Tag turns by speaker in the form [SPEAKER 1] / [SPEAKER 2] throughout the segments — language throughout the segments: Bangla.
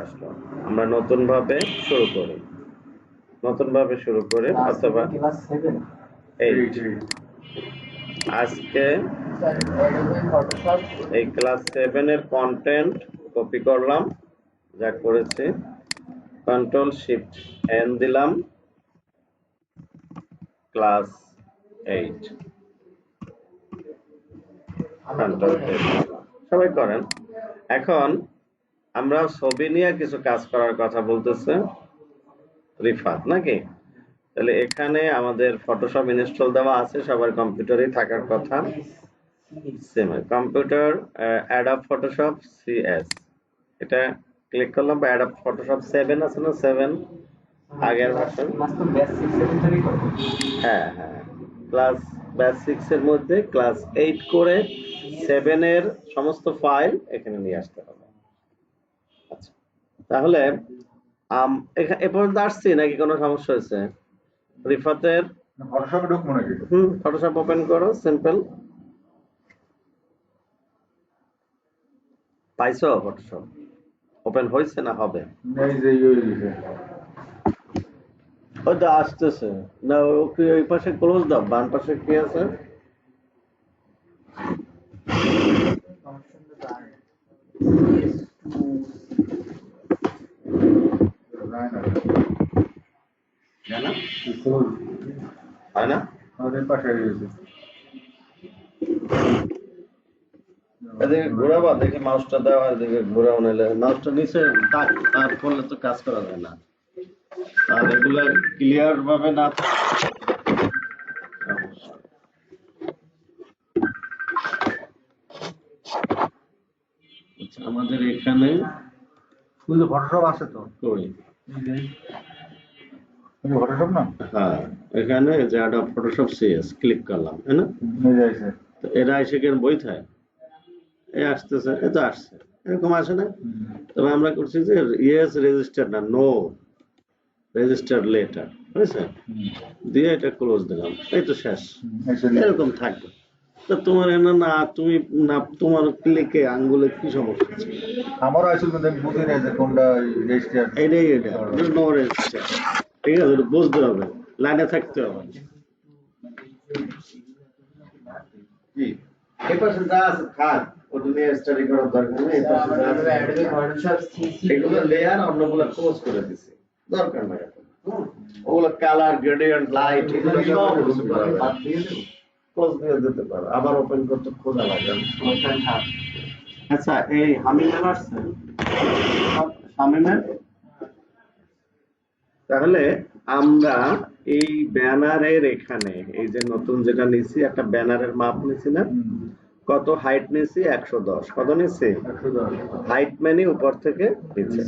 [SPEAKER 1] আসলো আমরা নতুন ভাবে শুরু করি অথবা আজকে এই ক্লাস 7 এর কন্টেন্ট কপি করলাম, যা করেছি কন্ট্রোল শিফট এন দিলাম, ক্লাস 8 কন্ট্রোল সবাই করেন। এখন আমরা ছবি নিয়ে কিছু কাজ করার কথা বলতেছে রিফাত, নাকি? তাহলে এখানে আমাদের ফটোশপ ইনস্টল দেওয়া আছে, সবার কম্পিউটারেই থাকার কথা। কম্পিউটার অ্যাডব ফটোশপ সিএস, এটা ক্লিক করলাম। বা অ্যাডব ফটোশপ 7 আছে না, 7 আগের ভার্সন। হ্যাঁ হ্যাঁ, ক্লাস ব্যাচ 6 এর মধ্যে ক্লাস 8 করে 7 এর সমস্ত ফাইল এখানে নিয়ে আসতে হবে। আচ্ছা, তাহলে এ পর্যন্ত আসছি নাকি কোনো সমস্যা হয়েছে? রিফাতের
[SPEAKER 2] ফটোশপে ঢুকবো নাকি?
[SPEAKER 1] ফটোশপ ওপেন করো, সিম্পল। পাইছো? ফটোশপ ওপেন হয়েছে না হবে? ওটা আসতেছে না, ওকে ওই পাশে ক্লোজ দাও। বাম পাশে কি আছে? হয় না? এদিকে ঘোরাবা, দেখি মাউসটা দেওয়া, এদিকে ঘোরাও, নাহলে মাউসটা নিচে টাচ করলে তো কাজ করা যায় না। আর এগুলো ক্লিয়ার ভাবে না আমাদের এখানে
[SPEAKER 2] ফটোশপ আছে তো?
[SPEAKER 1] কই
[SPEAKER 2] ফটোশপ না?
[SPEAKER 1] হ্যাঁ, এখানে যে অ্যাডব ফটোশপ সিএস ক্লিক করলাম, তাই না? তো এরা এসে কেন বই থাকে এই আসতেছে, এটা আসছে, এরকম আসে না? তবে আমরা করছি যে ইয়েস রেজিস্টার না, নো রেজিস্টার লেটার, বুঝছে? দিয়ে এটা ক্লোজ দিলাম, এই তো শেষ। এরকম থাকবে। তো তোমার না, তুমি না, তোমার ক্লিকে আঙ্গুলে কি সমস্যা আছে?
[SPEAKER 2] আমারও আসলে কিন্তু আমি বুঝি না যে কোনটা রেজিস্টার।
[SPEAKER 1] এটাই এটা নো রেজিস্টার, ঠিক আছে? এটা বুঝতে হবে, লাইনে থাকতে হবে। জি, এই পাশে যা আছে থাক, ওটা নিয়ে স্টাডি করার দরকার নেই। এই পাশে যা আছে এগুলো লেয়ার, অন্যগুলো ক্লোজ করে দিছি, দরকার নাই এখন। ওগুলো কালার গ্রেডিয়েন্ট লাইট এগুলো সব কিছু করা যায়, ক্লোজ দিয়ে দিতে পারো। আবার ওপেন করতে খোঁজা লাগে। আচ্ছা, এই হামিমের আসছে হামিমের। তাহলে আমরা এই ব্যানারের এখানে এই যে নতুন যেটা নিছি, একটা ব্যানারের মাপ নিছি না? কত হাইট নিছি? 110। কত নিছি?
[SPEAKER 2] 110
[SPEAKER 1] হাইট মানে উপর থেকে নিচে।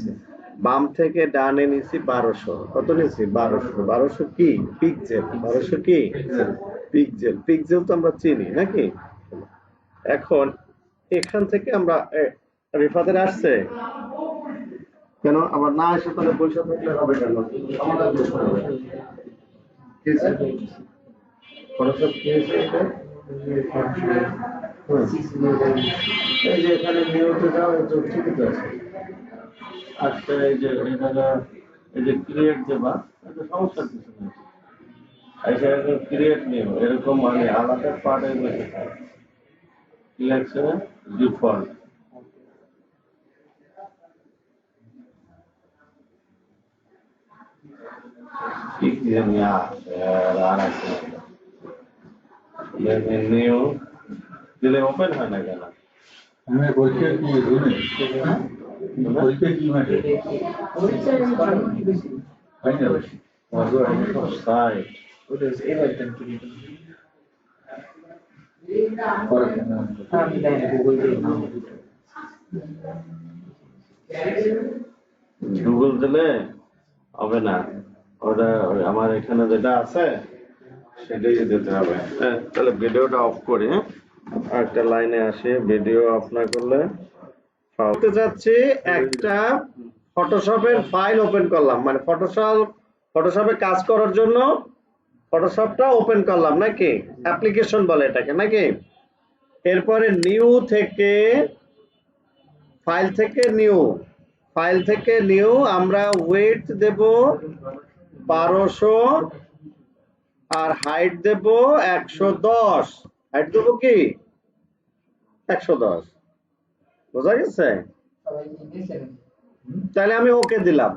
[SPEAKER 1] বাম থেকে ডানে নিছি 1200। কত নিছি? 1200। 1200 কি? পিক্সেল। 1200 কি? পিক্সেল। পিক্সেল তো আমরা চিনি নাকি? এখন এখান থেকে আমরা রিফাতের আসছে কেন? আবার না এসে তাহলে পয়সা থাকলে হবে কেন? আমাদের করতে হবে। ফটোশপ কি হয়েছে এটা? এই যে এখানে নিউতে যাও, এটা ঠিকই তো আছে। আচ্ছা, এই যে এটা এই যে ক্রিয়েট দেবা, এটা সমস্যা কিছু নেই। আচ্ছা, ক্রিয়েট নিও, এরকম মানে আলাদা পার্টে বসে থাকে। সিলেকশনে ডিফল্ট, ঠিক জানি আর আছে নিউ দিলে ওপেন হয় না কেন?
[SPEAKER 2] আমি পরীক্ষা কি ধরে পরীক্ষা কি মানে
[SPEAKER 1] সাইট গুগল দিলে হবে না, ওটা আমার এখানে যেটা আছে সেটাই দিতে হবে। হ্যাঁ, তাহলে ভিডিওটা অফ করি। হ্যাঁ, একটা লাইনে আসি, ভিডিও অফ না করলে করতে যাচ্ছি। একটা ফটোশপের ফাইল ওপেন করলাম, মানে ফটোশপে কাজ করার জন্য ফটোশপটা ওপেন করলাম নাকি? অ্যাপ্লিকেশন বলে এটাকে নাকি? এরপরে নিউ থেকে, ফাইল থেকে নিউ, ফাইল থেকে নিউ আমরা ওয়েট দেব 1200 আর হাইট দেব 110। হাইট দেব কি 110, বোঝা গেছে? তাহলে আমি ওকে দিলাম।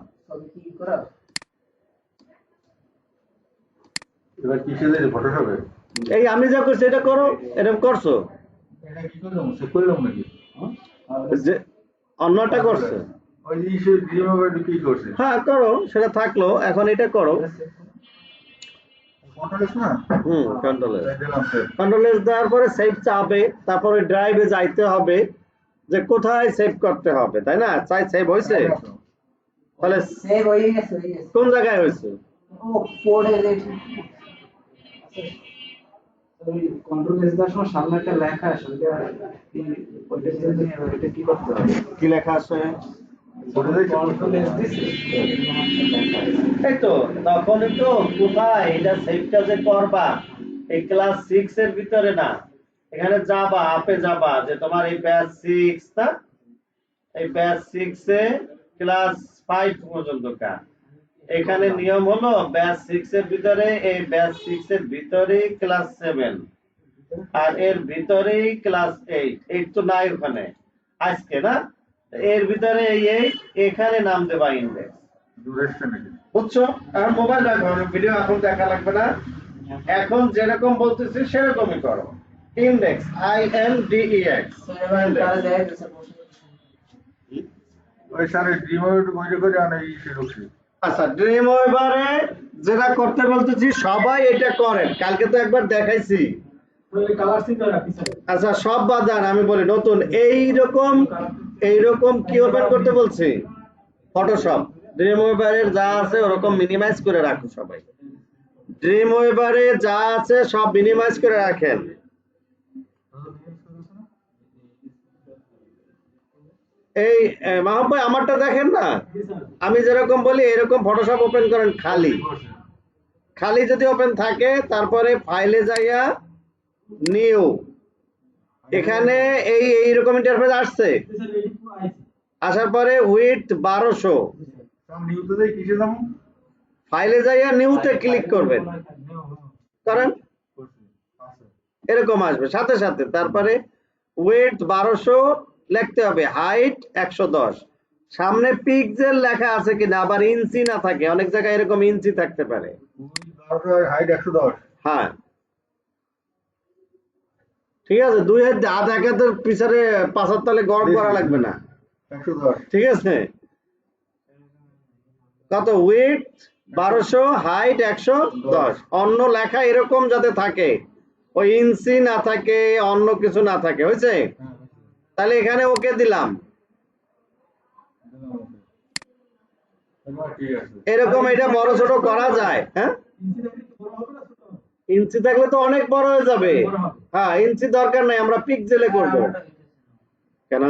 [SPEAKER 2] এবার কিসে দেবে ফটোশপে?
[SPEAKER 1] এই আমি যা করছি এটা করো, এরকম করছো
[SPEAKER 2] এটা কি করলাম সেভ করলাম নাকি?
[SPEAKER 1] যে অন্যটা করছে।
[SPEAKER 2] ওই যে ইস্যু ডিমোভার কি করছে?
[SPEAKER 1] হ্যাঁ করো, সেটা থাকলো, এখন এটা করো।
[SPEAKER 2] কন্ট্রোলস না?
[SPEAKER 1] Control S.
[SPEAKER 2] দিলাম সেভ।
[SPEAKER 1] কন্ট্রোল এস দেওয়ার পরে সেভ চাপে, তারপরে ড্রাইভে যাইতে হবে যে কোথায় সেভ করতে হবে, তাই না? চাই সেভ হয়েছে, তাহলে
[SPEAKER 3] সেভ হয়ে গেছে
[SPEAKER 1] কোন জায়গায় হয়েছে?
[SPEAKER 3] ও কোডে লেখা ওই কন্ট্রোল এস দার সময় সামনে একটা লেখা আসে ওইটা জন্য ওইটা কি করতে হবে?
[SPEAKER 1] কি লেখা আছে?
[SPEAKER 3] কন্ট্রোল এস দিছে
[SPEAKER 1] এই তো তখনই তো কোথায় এটা সেভটা যে করবা, এই ক্লাস 6 এর ভিতরে না, এখানে যাবা, আপে যাবা যে তোমার এই ব্যাচ 6 না, এই ব্যাচ 6 এ ক্লাস 5 পর্যন্ত কা এখানে নিয়ম হলো ব্যাচ 6 এর ভিতরে, এই ব্যাচ 6 এর ভিতরেই ক্লাস 7 আর এর ভিতরেই ক্লাস 8 তো নাই ওখানে আজকে না, এর ভিতরে এই 8 এখানে নাম দেবা ইন্ডেক্স,
[SPEAKER 2] ডিউরেশন নাকি?
[SPEAKER 1] বুঝছো? আর মোবাইল রাখো, ভিডিও এখন দেখা লাগবে না, এখন যেরকম বলতেছি সেরকমই করো। ইন্ডেক্স INDEX
[SPEAKER 3] এবার তারা দেয় দিছে
[SPEAKER 2] ওই সারে ডিমোভার কইরে করে আনা ইস্যু ঢুকছে।
[SPEAKER 1] আচ্ছা, ড্রিম ওয়েভারে যেটা করতে বলতেছি সবাই এটা করেন, কালকে তো একবার দেখাইছি।
[SPEAKER 3] ওই কালার সিন করে রাখি স্যার
[SPEAKER 1] আচ্ছা সব বাজার আমি বলি নতুন এইরকম কি ওপেন করতে বলছি? ফটোশপ ড্রিম ওয়েভারের যা আছে ওরকম মিনিমাইজ করে রাখো সবাই। ড্রিম ওয়েভারে যা আছে সব মিনিমাইজ করে রাখেন। এই মাহবুব ভাই আমারটা দেখেন না, আমি যেরকম বলি এরকম ফটোশপ ওপেন করেন, খালি যদি ওপেন থাকে তারপরে ফাইলে যাইয়া নিউ, এখানে এইরকম ইন্টারফেস আসছে, আসার পরে উইথ 1200
[SPEAKER 2] সাম নিউতে যাই কিসে যাবো?
[SPEAKER 1] ফাইলে যাইয়া নিউতে ক্লিক করবেন, করেন এরকম আসবে সাথে সাথে, তারপরে উইথ 1200 লিখতে হবে, হাইট 110, সামনে পিক্সেল লেখা আছে কিনা, আবার ইঞ্চি না থাকে, অনেক জায়গায় এরকম ইঞ্চি থাকতে পারে।
[SPEAKER 2] হাইট 110।
[SPEAKER 1] হ্যাঁ ঠিক আছে, 2 হাত হাত এক হাতের পিছনে 5 হাত তালে গরম করা লাগবে না,
[SPEAKER 2] 110।
[SPEAKER 1] ঠিক আছে? কত? উইথ 1200, হাইট 110, অন্য লেখা এরকম যাতে থাকে, ওই ইঞ্চি না থাকে, অন্য কিছু না থাকে, হয়েছে? তাহলে এখানে ওকে দিলাম, এরকম এটা বড় ছোট করা যায়। হ্যাঁ ইঞ্চি থাকলে তো অনেক বড় হয়ে যাবে, হ্যাঁ ইঞ্চি দরকার নাই, আমরা পিক্সেলে করব। কেন?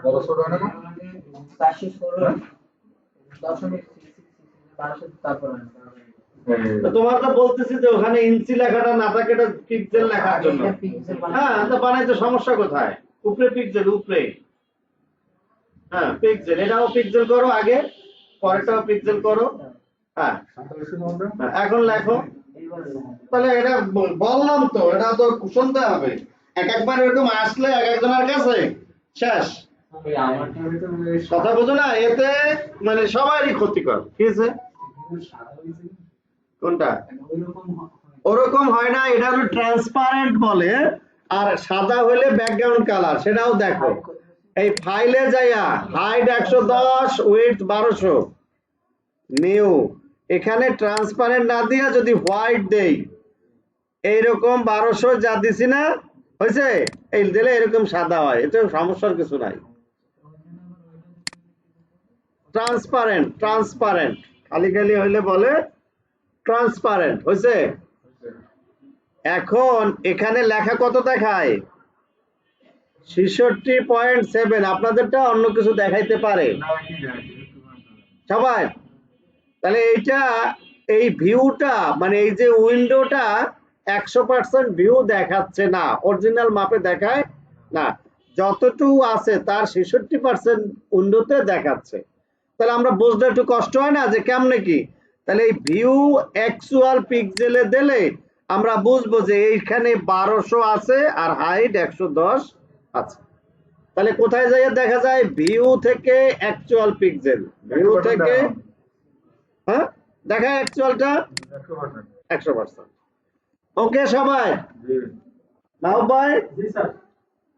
[SPEAKER 2] বড় ছোট হয় না?
[SPEAKER 3] 416.6 তারপর
[SPEAKER 1] তো তোমার তো বলতেছি যে ওখানে ইঞ্চি লেখাটা না থাকে, এটা পিক্সেল লেখার জন্য। হ্যাঁ তো বানাইতে সমস্যা কোথায়? উপরে পিক্সেল, উপরে। হ্যাঁ পিক্সেল, এটাও পিক্সেল করো আগে, পরেরটাও পিক্সেল করো। হ্যাঁ এখন লেখো, তাহলে এটা বললাম তো, এটা তো শুনতে হবে, একবার এরকম আসলে এক একজনের কাছে শেষ কথা বোঝো না, এতে মানে সবারই ক্ষতিকর। কি আছে কোনটা? ওরকম হয় না, এটা হলো ট্রান্সপারেন্ট বলে, আর সাদা হলে ব্যাকগ্রাউন্ড কালার, সেটাও দেখো। এই ফাইলে যাইয়া হাইট 110, উইডথ 1200, নিউ, এখানে ট্রান্সপারেন্ট না দিয়া যদি হোয়াইট দেই, এইরকম 1200 যা দিছি না, হয়েছে? এই দিলে এরকম সাদা হয়, এতে সমস্যার কিছু নাই। ট্রান্সপারেন্ট খালি খালি হইলে বলে ট্রান্সপারেন্ট, হয়েছে? এখন এখানে লেখা কত দেখায়? 66.7, আপনাদেরটা অন্য কিছু দেখাইতে পারে সবাই। তাহলে এইটা, এই ভিউটা মানে এই যে উইন্ডোটা 100% ভিউ দেখাচ্ছে না, অরিজিনাল মাপে দেখায় না, যতটুকু আছে তার 66% উইন্ডোতে দেখাচ্ছে। তাহলে আমরা বুঝতে একটু কষ্ট হয় না যে কেমনে কি। তাহলে এই ভিউ অ্যাকচুয়াল পিক্সেলে দিলে আমরা বুঝবো যে এইখানে 1200 আছে আর হাইট 110 আছে। তাহলে কোথায় যাইয়ে দেখা যায় ভিউ থেকে অ্যাকচুয়াল পিক্সেল, ভিউ থেকে হ্যাঁ দেখা অ্যাকচুয়ালটা 100%। ওকে সবাই, নাও ভাই
[SPEAKER 3] জি স্যার।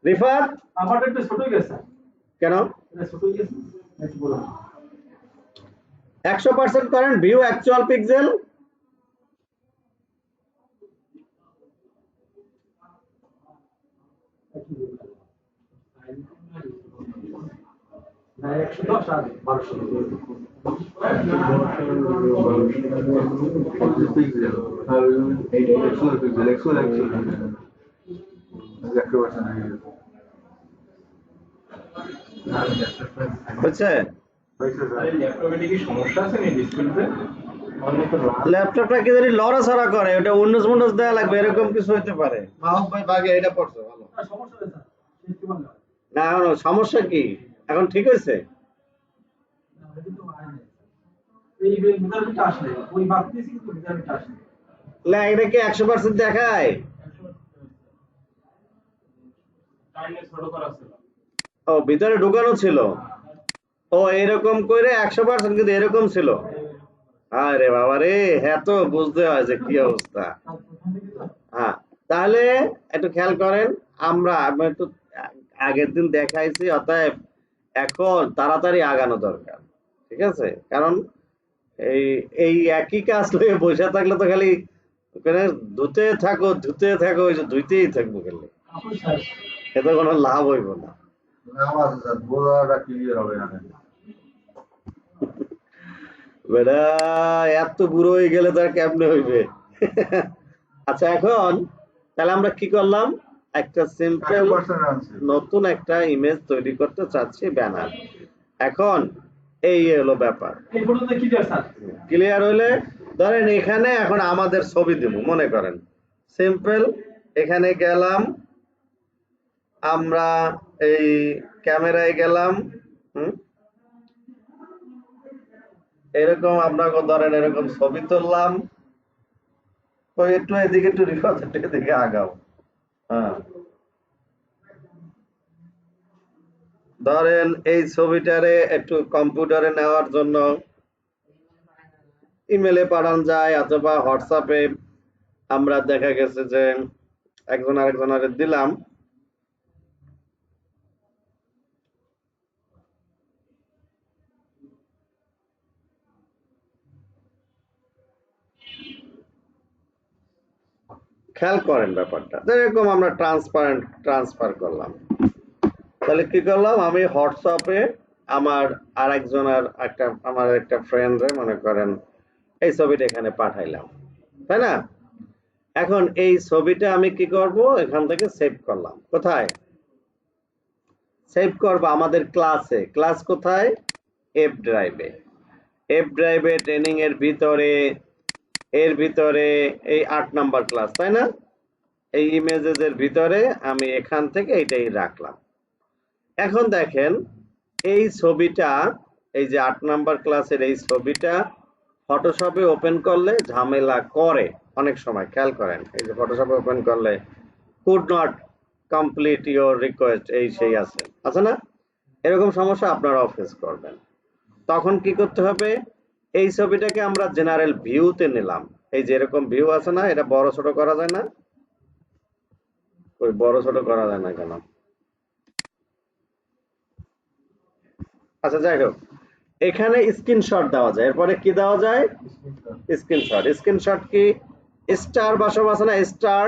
[SPEAKER 1] রিফাত
[SPEAKER 3] আমারটা একটু ছোট হয়ে গেছে।
[SPEAKER 1] কেন
[SPEAKER 3] এটা ছোট হয়ে গেছে। একটু বলুন।
[SPEAKER 1] 100% করেন ভিউ অ্যাকচুয়াল পিক্সেল।
[SPEAKER 3] না 110 আর 1200।
[SPEAKER 2] পিক্সেল আর এক্সেল পিক্সেল এক্সেল
[SPEAKER 1] বুঝছে?
[SPEAKER 3] ল্যাপটপে কি সমস্যা আছে নি ডিসপ্লেতে? অনেক তো
[SPEAKER 1] ল্যাপটপটা কি জানি লড়াছড়া করে, ওটা উইন্ডোজ উইন্ডোজ দেওয়া লাগবে, এরকম কিছু হতে পারে। মাহবুব ভাই বাগে এটা পড়ছে ভালো
[SPEAKER 3] সমস্যা আছে স্যার। কি বলবো?
[SPEAKER 1] না, এখন সমস্যা কি এখন ঠিক হয়েছে?
[SPEAKER 3] এই ভিতরটা আসলে ওই ভাবতেছি কিন্তু ভিতরটা আসলে
[SPEAKER 1] না এটা কি 100% দেখায়?
[SPEAKER 3] টাইমে ছোট করা ছিল।
[SPEAKER 1] ও ভিতরে ঢুকানো ছিল, ও এরকম করে 100% কিন্তু এরকম ছিল। আরে বাবা রে, হ্যাঁ তো বুঝতে হয় যে কি অবস্থা। হ্যাঁ তাহলে একটু খেয়াল করেন, আমি একটু আগের দিন দেখাইছি, অতএব এখন তাড়াতাড়ি আগানো দরকার, ঠিক আছে? কারণ এই এই একই কাজ নিয়ে বসে থাকলে তো খালি ওখানে ধুতে থাকো, ওই যে ধুইতেই থাকবো খালি,
[SPEAKER 3] আপনি স্যার
[SPEAKER 1] এতে কোনো লাভ হইব না।
[SPEAKER 2] বোঝাটা ক্লিয়ার হবে না।
[SPEAKER 1] বেটা এত বুড়ো হয়ে গেলে তার কেমনে হইবে? আচ্ছা এখন তাহলে আমরা কি করলাম, একটা সিম্পল নতুন একটা ইমেজ তৈরি করতে চাচ্ছি, ব্যানার। এখন এই হলো ব্যাপার,
[SPEAKER 3] এই ফটোতে কি দেয় স্যার?
[SPEAKER 1] ক্লিয়ার হইলে ধরেন এখানে এখন আমাদের ছবি দিব, মনে করেন সিম্পল, এখানে গেলাম আমরা, এই ক্যামেরায় গেলাম, এরকম আপনাকে ধরেন এরকম ছবি তুললাম, তো একটু এদিকে একটু রিফাত এদিকে আগাও, হ্যাঁ ধরেন এই ছবিটারে একটু কম্পিউটারে নেওয়ার জন্য ইমেলে পাঠানো যায় অথবা হোয়াটসঅ্যাপে আমরা দেখা গেছে যে একজন আরেকজনের দিলাম, খেয়াল করেন ব্যাপারটা, যেরকম আমরা ট্রান্সফার করলাম, তাহলে কি করলাম আমি হোয়াটসঅ্যাপে আমার আমার একটা ফ্রেন্ডে মনে করেন এই ছবিটা এখানে পাঠাইলাম, তাই না? এখন এই ছবিটা আমি কি করব, এখান থেকে সেভ করলাম, কোথায় সেভ করব? আমাদের ক্লাসে। ক্লাস কোথায়? এফ ড্রাইভে। এফ ড্রাইভে ট্রেনিং এর ভিতরে, এর ভিতরে এই 8 নাম্বার ক্লাস, তাই না? এই ইমেজেস এর ভিতরে আমি এখান থেকে এটাই রাখলাম। এখন দেখেন এই ছবিটা, এই যে 8 নাম্বার ক্লাসের এই ছবিটা ফটোশপে ওপেন করলে ঝামেলা করে অনেক সময়, খেয়াল করেন এই যে ফটোশপে ওপেন করলে could not complete your request, এই সেই আছে না? এরকম সমস্যা আপনারাও ফেস করবেন। তখন কি করতে হবে, এই ছবিটাকে আমরা জেনারেল ভিউতে নিলাম, এই যে এরকম ভিউ আছে না, এটা বড় ছোট করা যায় না? ওই বড় ছোট করা যায় না কেন? আচ্ছা যাই হোক, এখানে স্ক্রিনশট দেওয়া যায়, এরপরে কি দেওয়া যায়? স্ক্রিনশট। স্ক্রিনশট কি? স্টার বাসব আছে না, স্টার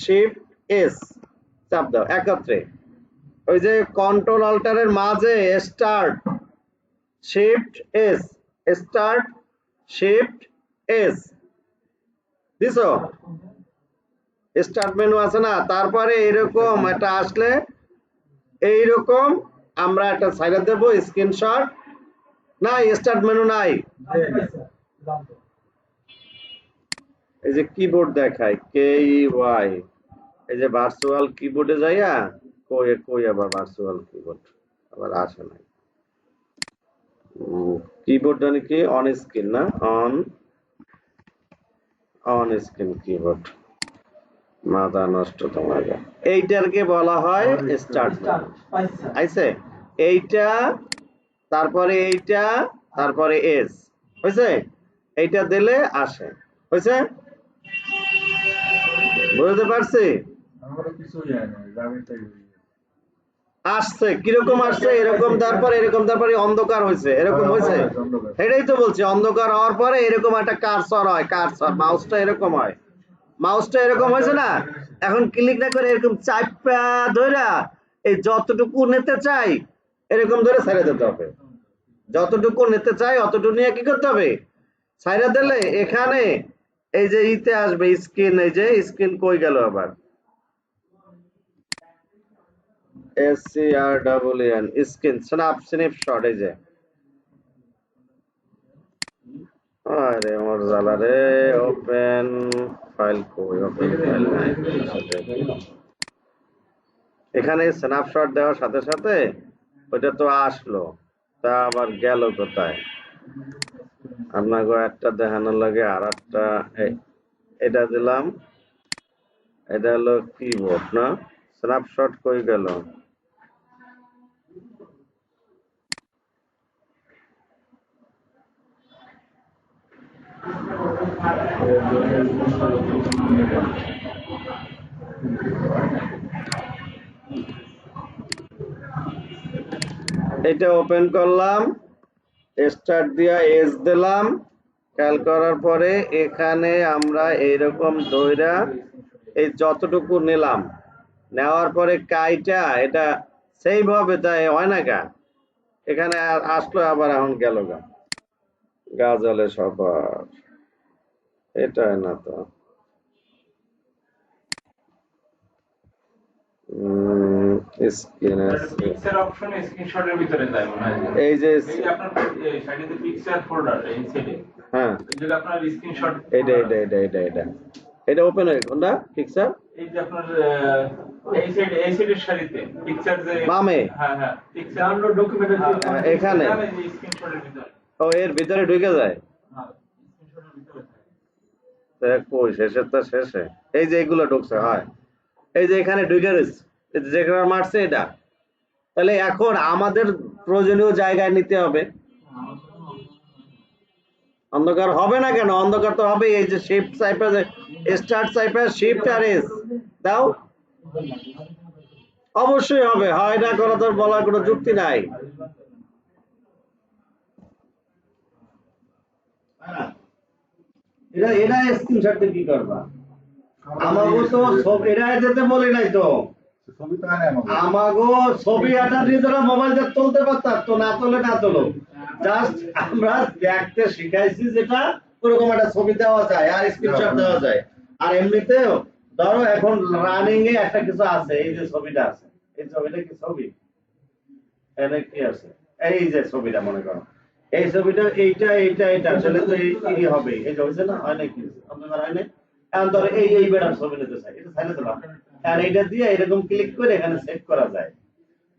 [SPEAKER 1] শিফট এস চাপ দাও একত্রে, ওই যে কন্ট্রোল অল্টারের মাঝে start shift S, start shift S দিছো, স্টার্ট মেনু আছে না, তারপরে এরকম এটা আসলে এইরকম আমরা একটা সাইডে দেব স্ক্রিনশট, নাই স্টার্ট মেনু নাই, এই যে কিবোর্ড দেখায় KEY এই যে ভার্চুয়াল কিবোর্ডে যাইয়া কই কই আবার ভার্চুয়াল কিবোর্ড আবার আসে নাই। কিবোর্ড মানে কি অন স্ক্রিন না, অন স্ক্রিন কিবোর্ড। মাথা নষ্ট তোমার। এইটারকে বলা হয় স্টার্ট আইছে। এইটা তারপরে এইটা তারপরে এস হয়েছে, এইটা দিলে আসে। হয়েছে, বুঝতে পারছি?
[SPEAKER 2] আমারও কিছুই হয় না, যাবে তাই হয়ে গেছে।
[SPEAKER 1] আসছে কিরকম আসছে, এরকম তারপরে এরকম তারপরে অন্ধকার হয়েছে, এরকম হয়েছে।
[SPEAKER 2] অন্ধকার।
[SPEAKER 1] এটাই তো বলছি, অন্ধকার হওয়ার পরে এরকম একটা কারসর হয়, কারসর মাউসটা এরকম হয়, মাউসটা এরকম হয়েছে না। এখন ক্লিক না করে এরকম চাপা ধইরা এই যতটুকু নিতে চাই এরকম ধরে ছেড়ে দিতে হবে। যতটুকু নিতে চাই অতটুকু নিয়ে কি করতে হবে, ছাইরা দিলে এখানে এই যে ইতে আসবে স্ক্রিন। এই যে স্ক্রিন কই গেল আবার, SCREEN স্ক্রিন স্ন্যাপশট। এই যে আরে আমার জ্বালা রে, ওপেন ফাইল কই, ওপেন ফাইল নাই। এখানে স্ন্যাপশট দেওয়ার সাথে সাথে ওইটা তো আসলো, তা আবার গেল কোথায়? আপনাকে একটা দেখানোর লাগে আর একটা, এটা দিলাম, এটা হলো কিবোর্ড না, স্ন্যাপশট কই গেল? এটা ওপেন করলাম, স্টার্ট দিয়া এস দিলাম, খেয়াল করার পরে এখানে আমরা এইরকম দইরা এই যতটুকু নিলাম, নেওয়ার পরে কাইটা এটা সেভ হবে, তাই হয় না গা? এখানে আসলো আবার, এখন গেল গা, গাজলে সবার। এটা না তো, স্ক্রিন
[SPEAKER 4] পিকচার অপশনে স্ক্রিনশটের ভিতরে যায় মনে হয়।
[SPEAKER 1] এই যে
[SPEAKER 4] এই যে আপনার এই সাইডে পিকচার ফোল্ডার এই সাইডে,
[SPEAKER 1] হ্যাঁ
[SPEAKER 4] এই যে আপনার স্ক্রিনশট,
[SPEAKER 1] এটা ওপেন হয় কোনটা পিকচার?
[SPEAKER 4] এই যে আপনার এই সাইডের সারিতে পিকচার যে
[SPEAKER 1] বামে,
[SPEAKER 4] হ্যাঁ হ্যাঁ পিকচার ডাউনলোড ডকুমেন্টের
[SPEAKER 1] এখানে
[SPEAKER 4] এই স্ক্রিনশটের ভিতরে,
[SPEAKER 1] ও এর ভিতরে ঢুকে যায়।
[SPEAKER 4] হ্যাঁ স্ক্রিনশটের ভিতরে থাকে।
[SPEAKER 1] কই শেষে তো শেষে এই যে এগুলো ঢুকছে, হয় এই যে এখানে ঢুকে রয়েছে, যেখানে মারছে এটা। তাহলে এখন আমাদের প্রয়োজনীয় জায়গায় নিতে হবে। অন্ধকার হবে না কেন? অন্ধকার তো হবে। এই যে শিফট চাইপা, স্টার্ট চাইপা শিফট আর এস দাও, অবশ্যই হবে। হয় না করা তোর বলার কোনো যুক্তি নাই। এটা স্ক্রিনশট কি করবা? আমাগো তো সব এটা যেতে বলি নাই তো,
[SPEAKER 2] ছবি তো আনে আমাকে।
[SPEAKER 1] আমাগো ছবি এটা দিয়ে তোরা মোবাইল দিয়ে তুলতে পারতাম তো, না তোলে না তোলো, জাস্ট আমরা দেখতে শিখাইছি যেটা ওরকম একটা ছবি দেওয়া যায় আর স্ক্রিনশট দেওয়া যায়। আর এমনিতেও ধরো এখন রানিং এ একটা কিছু আছে, এই যে ছবিটা আছে, এই ছবিটা কি ছবি, এটা কি আছে, এই যে ছবিটা মনে করো, এই ছবিটা এইটা এইটা এটা আসলে তো এই হবে, এই যে হয়েছে না, হয় নাকি অন্ধকার হয় না? এখন ধরো এই বেড়ার ছবি নিতে চাই, এটা ছাইলে দিলাম, আর এইটা দিয়ে এরকম ক্লিক করে এখানে সেভ করা যায়।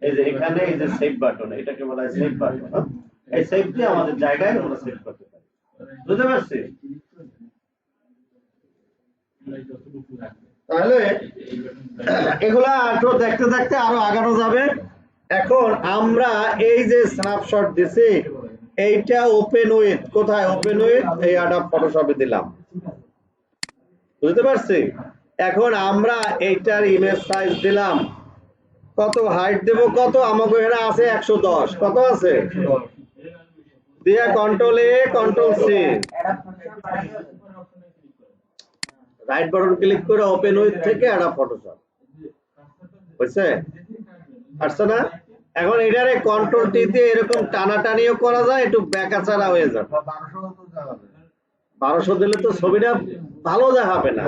[SPEAKER 1] এই যে এখানে এই যে সেভ বাটন, এটাকে বলা হয় সেভ বাটন। এই সেভ দিয়ে আমাদের জায়গায় আমরা সেভ করতে পারি। বুঝতে পারছি? তাহলে এগুলা একটু দেখতে দেখতে আরো আগানো যাবে। এখন আমরা এই যে স্ন্যাপশট দিছি, এইটা ওপেন উইথ, কোথায় ওপেন উইথ? এই অ্যাডোব ফটোশপে দিলাম। বুঝতে পারছি? এখন আমরা এইটার ইমেজ সাইজ দিলাম, কত হাইট দেব, কত আমাকে এখানে আছে 110, কত আছে দিয়া control A control C, right button click করে ওপেন উইথ থেকে অ্যাডোব ফটোশপ হইছে, আসছে না? এখন এটারে কন্ট্রোল টি দিয়ে এরকম টানাটানিও করা যায়, একটু ব্যাকাচারা হয়ে যাবে।
[SPEAKER 2] 1200 তো যাবে।
[SPEAKER 1] 1200 দিলে তো ছবিটা ভালো দেখাবে না।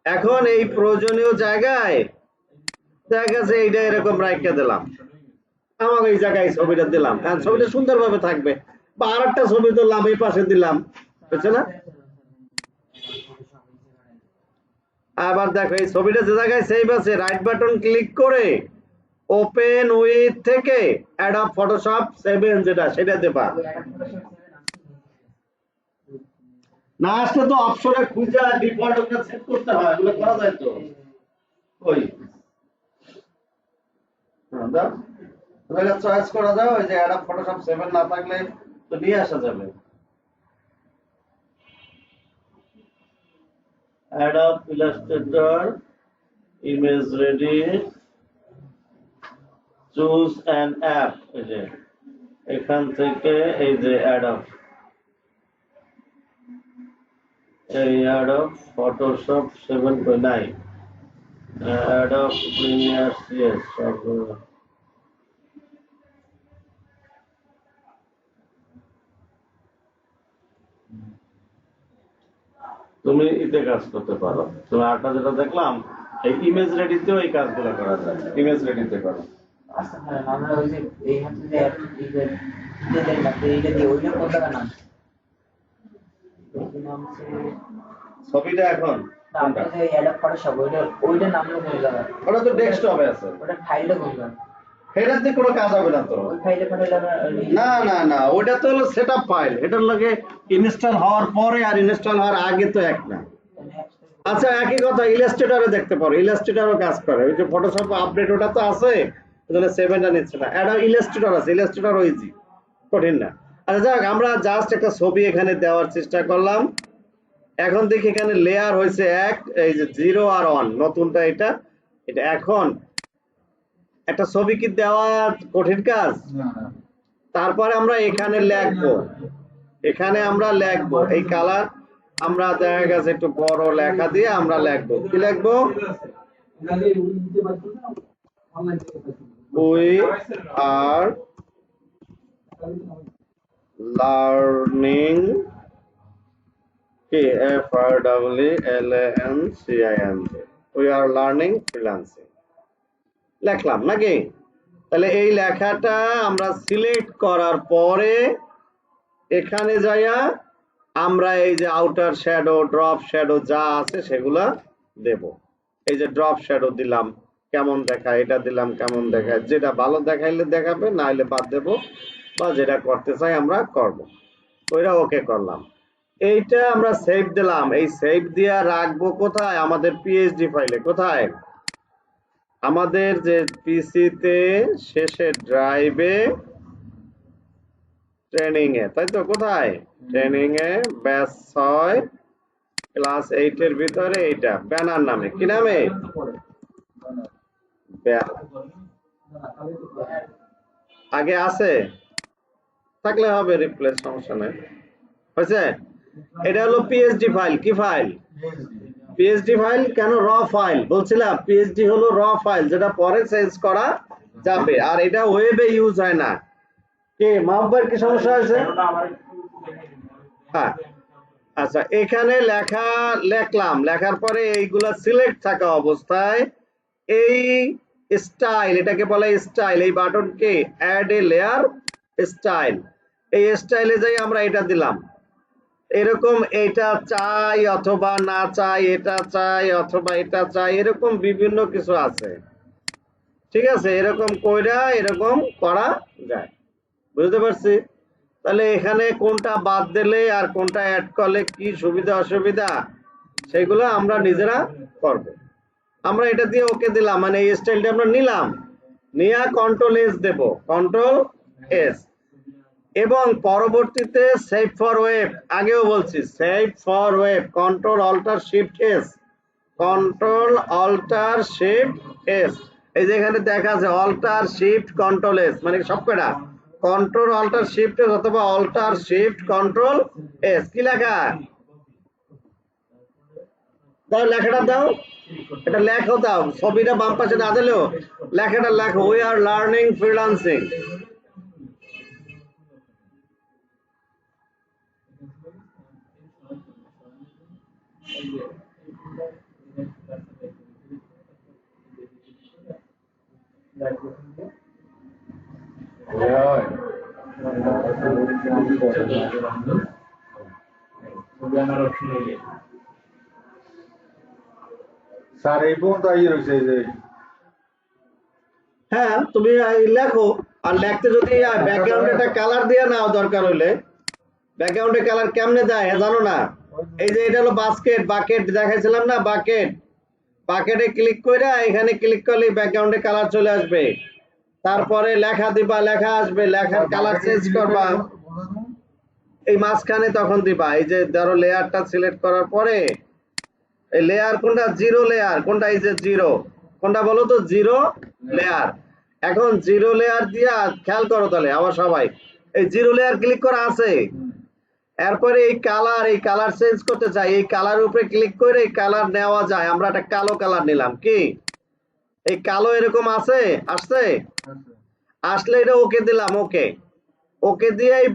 [SPEAKER 1] এখন এই প্রয়োজনীয় জায়গায় দেখা গেছে এইটা এরকম রাইখা দিলাম, আমাকে এই জায়গায় ছবিটা দিলাম, কারণ ছবিটা সুন্দরভাবে থাকবে। বা আর একটা ছবি তুললাম, এই পাশে দিলাম, বুঝছে না? আবার দেখো এই ছবিটা যে জায়গায় সেভ আছে রাইট বাটন ক্লিক করে ওপেন উইথ থেকে অ্যাডোব ফটোশপ 7 যেটা সেটা দেবা। না আসলে তো অপশনে খুঁজে ডিফল্ট ওটা সেট করতে হয়, ওগুলো করা যায় তো। ওই দাও ওটা চয়েস করা যায়, ওই যে অ্যাডোব ফটোশপ 7 না থাকলে তো নিয়ে আসা যাবে। Adobe Illustrator, image ready, choose an app, এই যে এখান থেকে এই যে অ্যাডোব, এই Adobe Photoshop 7.9, Adobe premier CS সবগুলো। তুমি এতে কাজ করতে পারো, তুমি আরটা যেটা দেখলাম এই ইমেজ রেডিতেও এই কাজগুলো করা যায়, ইমেজ রেডিতে করো।
[SPEAKER 3] আচ্ছা হ্যাঁ, আমরা ওই যে এই হাতে যে এই যে দেখলাম যে এইটা দিয়ে ওইটা কোন জায়গা নাম? নাম হচ্ছে
[SPEAKER 1] ছবিটা এখন কোনটা?
[SPEAKER 3] যে অ্যাডোব ফটোশপ, ওইটা নাম হলো কোন জায়গা?
[SPEAKER 1] ওটা তো ডেস্কটপে আছে,
[SPEAKER 3] ওটা ফাইলটা কোন জায়গা?
[SPEAKER 1] এটাতে কোনো কাজ হবে না তো।
[SPEAKER 3] ওই ফাইলে পাঠালে আমরা
[SPEAKER 1] না না না, ওটা তো হলো সেটআপ ফাইল, এটার লগে ইনস্টল হওয়ার পরে আর ইনস্টল হওয়ার আগে তো এক না। আচ্ছা একই কথা ইলাস্ট্রেটরে দেখতে পারো, ইলাস্ট্রেটরও কাজ করে, ওই যে ফটোশপ আপডেট ওটা তো আছে, তাহলে 7টা নিচ্ছে না। এটা ইলাস্ট্রেটর আছে, ইলাস্ট্রেটর ইজি, কঠিন না। আচ্ছা যাক, আমরা জাস্ট একটা ছবি এখানে দেওয়ার চেষ্টা করলাম। এখন দেখি এখানে লেয়ার হয়েছে এক, এই যে 0 আর 1 নতুনটা এটা। এটা এখন একটা ছবি কি দেওয়া কঠিন কাজ?
[SPEAKER 2] না না
[SPEAKER 1] তারপরে আমরা এখানে লিখবো, এখানে আমরা লিখবো এই কালার, আমরা দেখা গেছে একটু বড় লেখা দিয়ে আমরা লিখবো, কি লিখবো? উই আর লার্নিং, কি FREELANCING, we are learning freelancing লিখলাম নাকি? তাহলে এই লেখাটা আমরা সিলেক্ট করার পরে এখানে যাইয়া আমরা এই যে আউটার শ্যাডো, ড্রপ শ্যাডো যা আছে সেগুলা দেব। এই যে ড্রপ শ্যাডো দিলাম, কেমন দেখায় এটা দিলাম, কেমন দেখায়, যেটা ভালো দেখাইলে দেখাবে, না হলে বাদ দেব, বা যেটা করতে চাই আমরা করব। ওইটা ওকে করলাম, এইটা আমরা সেভ দিলাম। এই সেভ দিয়া রাখবো কোথায়? আমাদের পিএইচডি ফাইলে। কোথায়? আমাদের যে পিসিতে শেষে ড্রাইভে ট্রেনিং এ, তাই তো? কোথায়? ট্রেনিং এ ব্যাচ 6 ক্লাস 8 এর ভিতরে এইটা ব্যানার নামে, কি নামে? আগে আছে থাকলে হবে, রিপ্লেস, সমস্যা নেই। হয়েছে? এটা হলো পিএইচডি ফাইল। কি ফাইল? PhD file. কেন র ফাইল বলছিলাম? পিএইচডি হলো র ফাইল, যেটা পরে চেঞ্জ করা যাবে, আর এটা ওয়েবে ইউজ হয় না। কে মাহবুবের কি সমস্যা হয়েছে? হ্যাঁ আচ্ছা, এখানে লেখা লিখলাম, লেখার পরে এইগুলা সিলেক্ট থাকা অবস্থায় এই স্টাইল, এটাকে বলে স্টাইল, এই বাটনকে অ্যাড এ লেয়ার স্টাইল, এই স্টাইলে যাই আমরা এটা দিলাম। এরকম এটা চাই অথবা না চাই, এটা চাই অথবা এটা চাই, এরকম বিভিন্ন কিছু আছে, ঠিক আছে? এরকম কইরা এরকম করা যায়, বুঝতে পারছি? তাহলে এখানে কোনটা বাদ দিলে আর কোনটা অ্যাড করলে কি সুবিধা অসুবিধা সেগুলো আমরা নিজেরা করব। আমরা এটা দিয়ে ওকে দিলাম, মানে এই স্টাইলটা আমরা নিলাম, নিয়ে কন্ট্রোল এস দেব, কন্ট্রোল এস, এবং পরবর্তীতে সেভ ফর ওয়েব, আগেও বলছি save for web, control alter shift S, control alter shift S, এই যে এখানে দেখা আছে অল্টার শিফট কন্ট্রোল এস, মানে সবকটা কন্ট্রোল অল্টার শিফট এস অথবা অল্টার শিফট কন্ট্রোল এস। কি লেখা? দাও লেখাটা দাও, এটা লেখো, দাও ছবিটা বাম পাশে না দিলেও লেখাটা লেখো, we are learning freelancing.
[SPEAKER 2] Sir এই পর্যন্ত আইয়ে রয়েছে এই যে
[SPEAKER 1] হ্যাঁ তুমি লেখো, আর লিখতে যদি ব্যাকগ্রাউন্ডে একটা কালার দিয়ে নাও দরকার হইলে। ব্যাকগ্রাউন্ডে কালার কেমনে দেয় জানো না? এই যে এটা হলো বাস্কেট, বাকেট দেখাইছিলাম না, বাকেট। বাকেটে ক্লিক করে এখানে ক্লিক করলে ব্যাকগ্রাউন্ডে কালার চলে আসবে। তারপরে লেখা দিবা, লেখা আসবে, লেখার কালার চেঞ্জ করবা এই মাঝখানে তখন দিবা। এই যে ধরো লেয়ারটা সিলেক্ট করার পরে এই লেয়ার কোনটা, জিরো লেয়ার কোনটা, এই যে জিরো কোনটা বলো তো, জিরো লেয়ার। এখন জিরো লেয়ার দিয়া খেয়াল করো তাহলে আবার সবাই, এই জিরো লেয়ার ক্লিক করা আছে। এরপরে এই কালার চেঞ্জ করতে চাই, এই কালার উপরে ক্লিক করে এই কালার নেওয়া যায়। আমরা একটা কালো কালার নিলাম, কি এই কালো এরকম আছে, আসছে, আসলে এটা ওকে দিলাম, ওকে ওকে দিয়ে এই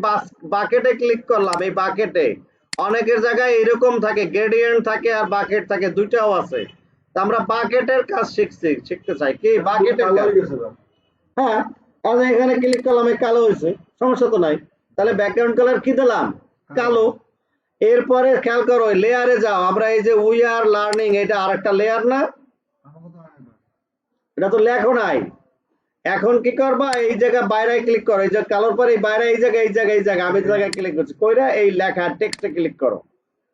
[SPEAKER 1] বাকেটে ক্লিক করলাম। এই বাকেটে অনেকের জায়গায় এরকম থাকে, গ্রেডিয়েন্ট থাকে আর বাকেট থাকে, দুইটাও আছে। তা আমরা বাকেটের কাজ শিখতে চাই, কি বাকেটের কাজ। হ্যাঁ আর এখানে ক্লিক করলাম, এই কালো হয়েছে, সমস্যা তো নাই। তাহলে ব্যাকগ্রাউন্ড কালার কি দিলাম, কালো। এরপরে খেয়াল করো লেয়ারে যাও, আমরা এই যে উই আর লার্নিং, এটা আরেকটা লেয়ার না, এটা তো লেখো নাই। এখন কি করবা, এই জায়গায় বাইরে ক্লিক করো, এই যে কালোর পরে এই বাইরে এই জায়গায় আমি জায়গায় ক্লিক করছি, কইরা এই লেখা টেক্সটে ক্লিক করো।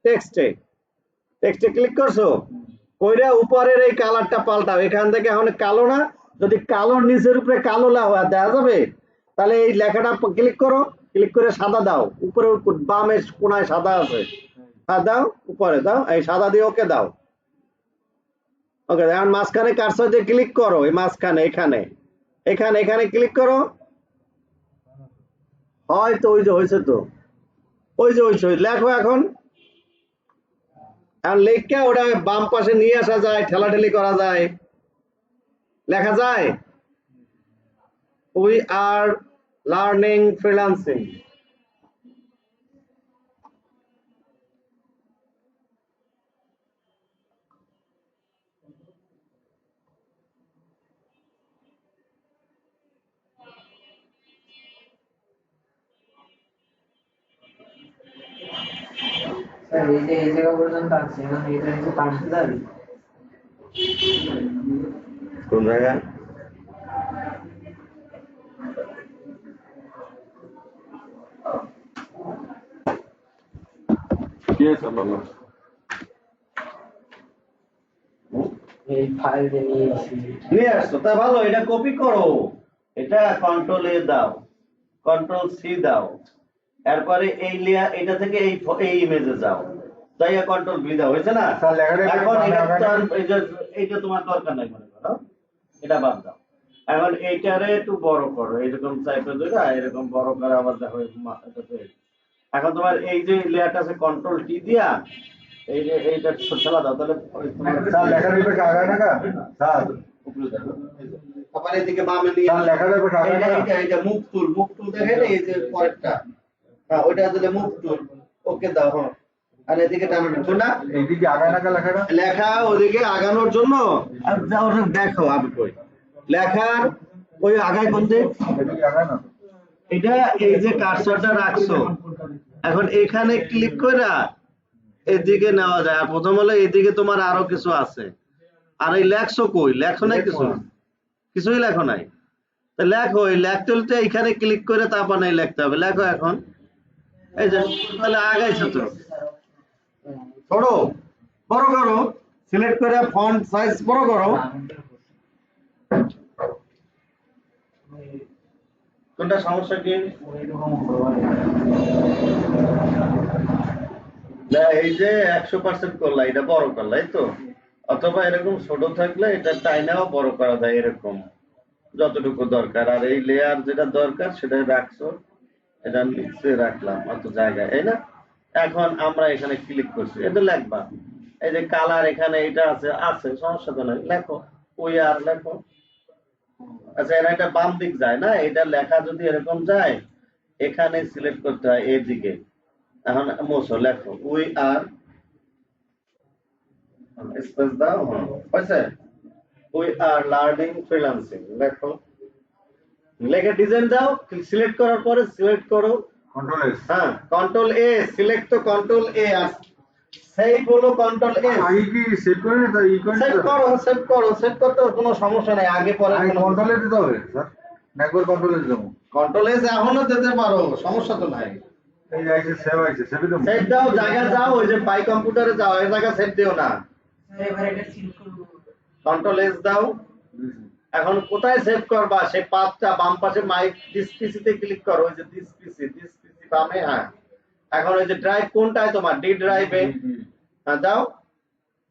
[SPEAKER 1] টেক্সটে ক্লিক করছো, কইরা উপরের এই কালারটা পাল্টাও। এখান থেকে এখন কালো না, যদি কালোর নিচের উপরে কালো দেওয়া যাবে, তাহলে এই লেখাটা ক্লিক করো, ক্লিক করে সাদা দাও। উপরে বামে কোনায় সাদা আছে, হ্যাঁ দাও, উপরে দাও, এই সাদা দিয়ে ওকে দাও। ওকে, এখন মাঝখানে কার্সর দিয়ে ক্লিক করো, এই মাঝখানে এখানে এখানে ক্লিক করো। হয়তো ওই যে হয়েছে, তো ওই যে লেখো। এখন লেখা ওটা বাম পাশে নিয়ে আসা যায়, ঠেলাঠেলি করা যায়, লেখা যায় we are learning freelancing.
[SPEAKER 3] Sir এই যে এই জায়গা পর্যন্ত আছে, এখন এটা হচ্ছে পার্সোনাল।
[SPEAKER 1] কোন জায়গা,
[SPEAKER 2] কি আছে বাবা
[SPEAKER 3] এই ফাইল যে নিয়েছি
[SPEAKER 1] নিয়ে আসছো, তা ভালো। এটা কপি করো, এটা কন্ট্রোল এ দাও, কন্ট্রোল সি দাও, এরপরে এই লেয়ার, এটা থেকে এই ইমেজে যাও, তাই কন্ট্রোল ভি দাও, হয়েছে না?
[SPEAKER 2] স্যার লেখাটা
[SPEAKER 1] এখন এইটা তোমার দরকার নাই, মনে করো এটা বাদ দাও। এখন এইটারে একটু বড় করো, এরকম টাইপের ধরে এরকম বড় করে আবার দেখো এখন তোমার এই যে লেয়ারটা আছে, কন্ট্রোল টি দিয়া এই যে এইটা ঠেলা দাও, তাহলে
[SPEAKER 2] স্যার লেখাটা একটু আগায় না স্যার
[SPEAKER 1] উপরে যাও। আবার এদিকে বামে নিয়ে
[SPEAKER 2] স্যার লেখাটা একটু আগায় না
[SPEAKER 1] এইটা মুভ টুল দেখেন, এই যে পরেরটা, হ্যাঁ ওইটা দিলে মুভ টুল, ওকে দাও। হ্যাঁ আর এদিকে টানো না,
[SPEAKER 2] এইদিকে আগায় না লেখাটা
[SPEAKER 1] লেখা ওদিকে আগানোর জন্য। আর ওটা দেখো আমি কই লেখার ওই আগায় করতে,
[SPEAKER 2] এদিকে আগায় না
[SPEAKER 1] এটা এই যে কার্সরটা রাখছো, এখন এখানে ক্লিক করে এদিকে নেওয়া যায়। আর প্রথম হলো এদিকে তোমার আরো কিছু আছে, আর এই লেখছো কই, লেখো নাই কিছু, কিছুই লেখো নাই। তো লেখো, এই লেখতে হলে এখানে ক্লিক করে তারপর নাই লিখতে হবে, লেখো এখন। এই যে তাহলে আগাইছো তো, ছোট বড় করো, সিলেক্ট করে ফন্ট সাইজ বড় করো। কোনটা সমস্যা কি? না এই যে 100% করলা, এটা বড় করলা, এই তো। অথবা এরকম ছোট থাকলে এটা টাইনাও বড় করা যায়, এরকম যতটুকু দরকার। আর এই লেয়ার যেটা দরকার সেটা রাখছো, এটা নিচে রাখলাম অত জায়গায়, এই না। এখন আমরা এখানে ক্লিক করছি, এটা লিখবা। এই যে কালার এখানে এটা আছে সমস্যা তো নাই, লেখো ওই আর লেখো। আচ্ছা এরা এটা বাম দিক যায় না, এটা লেখা যদি এরকম যায় এখানে সিলেক্ট করতে হয় এদিকে। এখন মোছো, লেখো উই আর, স্পেস দাও, হয়েছে, উই আর লার্নিং ফ্রিল্যান্সিং, লেখো। লেখে ডিজাইন দাও, সিলেক্ট করার পরে সিলেক্ট করো
[SPEAKER 2] কন্ট্রোল এস
[SPEAKER 1] হ্যাঁ কন্ট্রোল এ, সিলেক্ট তো কন্ট্রোল এ, সেভ হলো কন্ট্রোল এস।
[SPEAKER 2] আগে কি সেভ করে না তাই ই করে
[SPEAKER 1] সেভ করো সেভ করতে কোনো সমস্যা নাই, আগে পরে
[SPEAKER 2] আগে কন্ট্রোলে দিতে হবে স্যার, না একবার কন্ট্রোলে দিতে হবে?
[SPEAKER 1] কন্ট্রোল এস এখনো দিতে পারো, সমস্যা তো নাই।
[SPEAKER 2] এই আইছে সেভে দেবো।
[SPEAKER 1] সেভ দাও, জায়গা যাও, ওই যে পাই কম্পিউটারে যাও, এই জায়গা সেভ দিও না, কন্ট্রোল এস দাও। এখন কোথায় সেভ করবা, সেই পাঁচটা বাম পাশে মাইক দিস পিসিতে ক্লিক করো, ওই যে দিস পিসি বামে। হ্যাঁ, এখন ওই যে ড্রাইভ কোনটায় তোমার, ডি ড্রাইভে। হ্যাঁ দাও,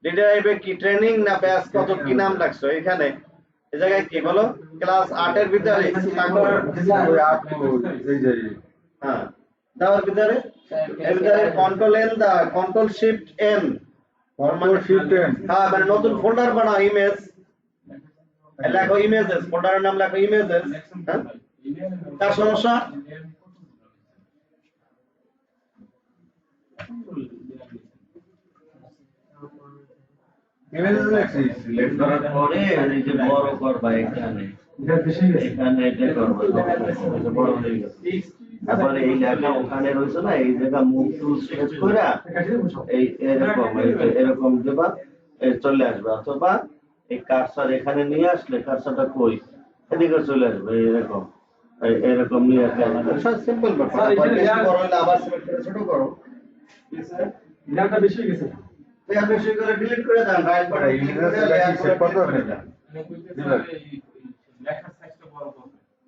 [SPEAKER 1] ডি ড্রাইভে কি ট্রেনিং না ব্যাস কত কি নাম রাখছো এখানে, এই জায়গায় কি বলো, ক্লাস 8 এর ভিতরে
[SPEAKER 2] ওই আট এই যে
[SPEAKER 1] হ্যাঁ দাও, এর ভিতরে এর ভিতরে কন্ট্রোল এন দাও, control shift N,
[SPEAKER 2] control shift N.
[SPEAKER 1] হ্যাঁ মানে নতুন ফোল্ডার বানাও, ইমেজ লেখো, ইমেজেস, ফোল্ডারের নাম লেখো ইমেজেস। হ্যাঁ, তার সমস্যা
[SPEAKER 2] ইমেজেস লেখছি।
[SPEAKER 4] সিলেক্ট করার পরে এই যে বড় করবা এখানে, এখানে এটা করবা, এটা বড় হয়ে গেছে। তারপরে এই লেখা ওখানে রয়েছে না, এই জায়গা মুভ টু সিলেক্ট কইরা এই এরকম দেবা, চলে আসবে। অথবা এই কার্সর এখানে নিয়ে আসলে, কার্সরটা কই, এদিকে চলে আসবে, এরকম এরকম নিয়ে আসলে
[SPEAKER 1] সিম্পল ব্যাপার। বড় হলে আবার সিলেক্ট করে ছোট করো,
[SPEAKER 3] এটা বেশি হয়ে গেছে।
[SPEAKER 1] এটা বেশি করে ডিলিট করে দাও, রাইট বাটন ক্লিক করে লেয়ার
[SPEAKER 2] সেভ করতে হবে না?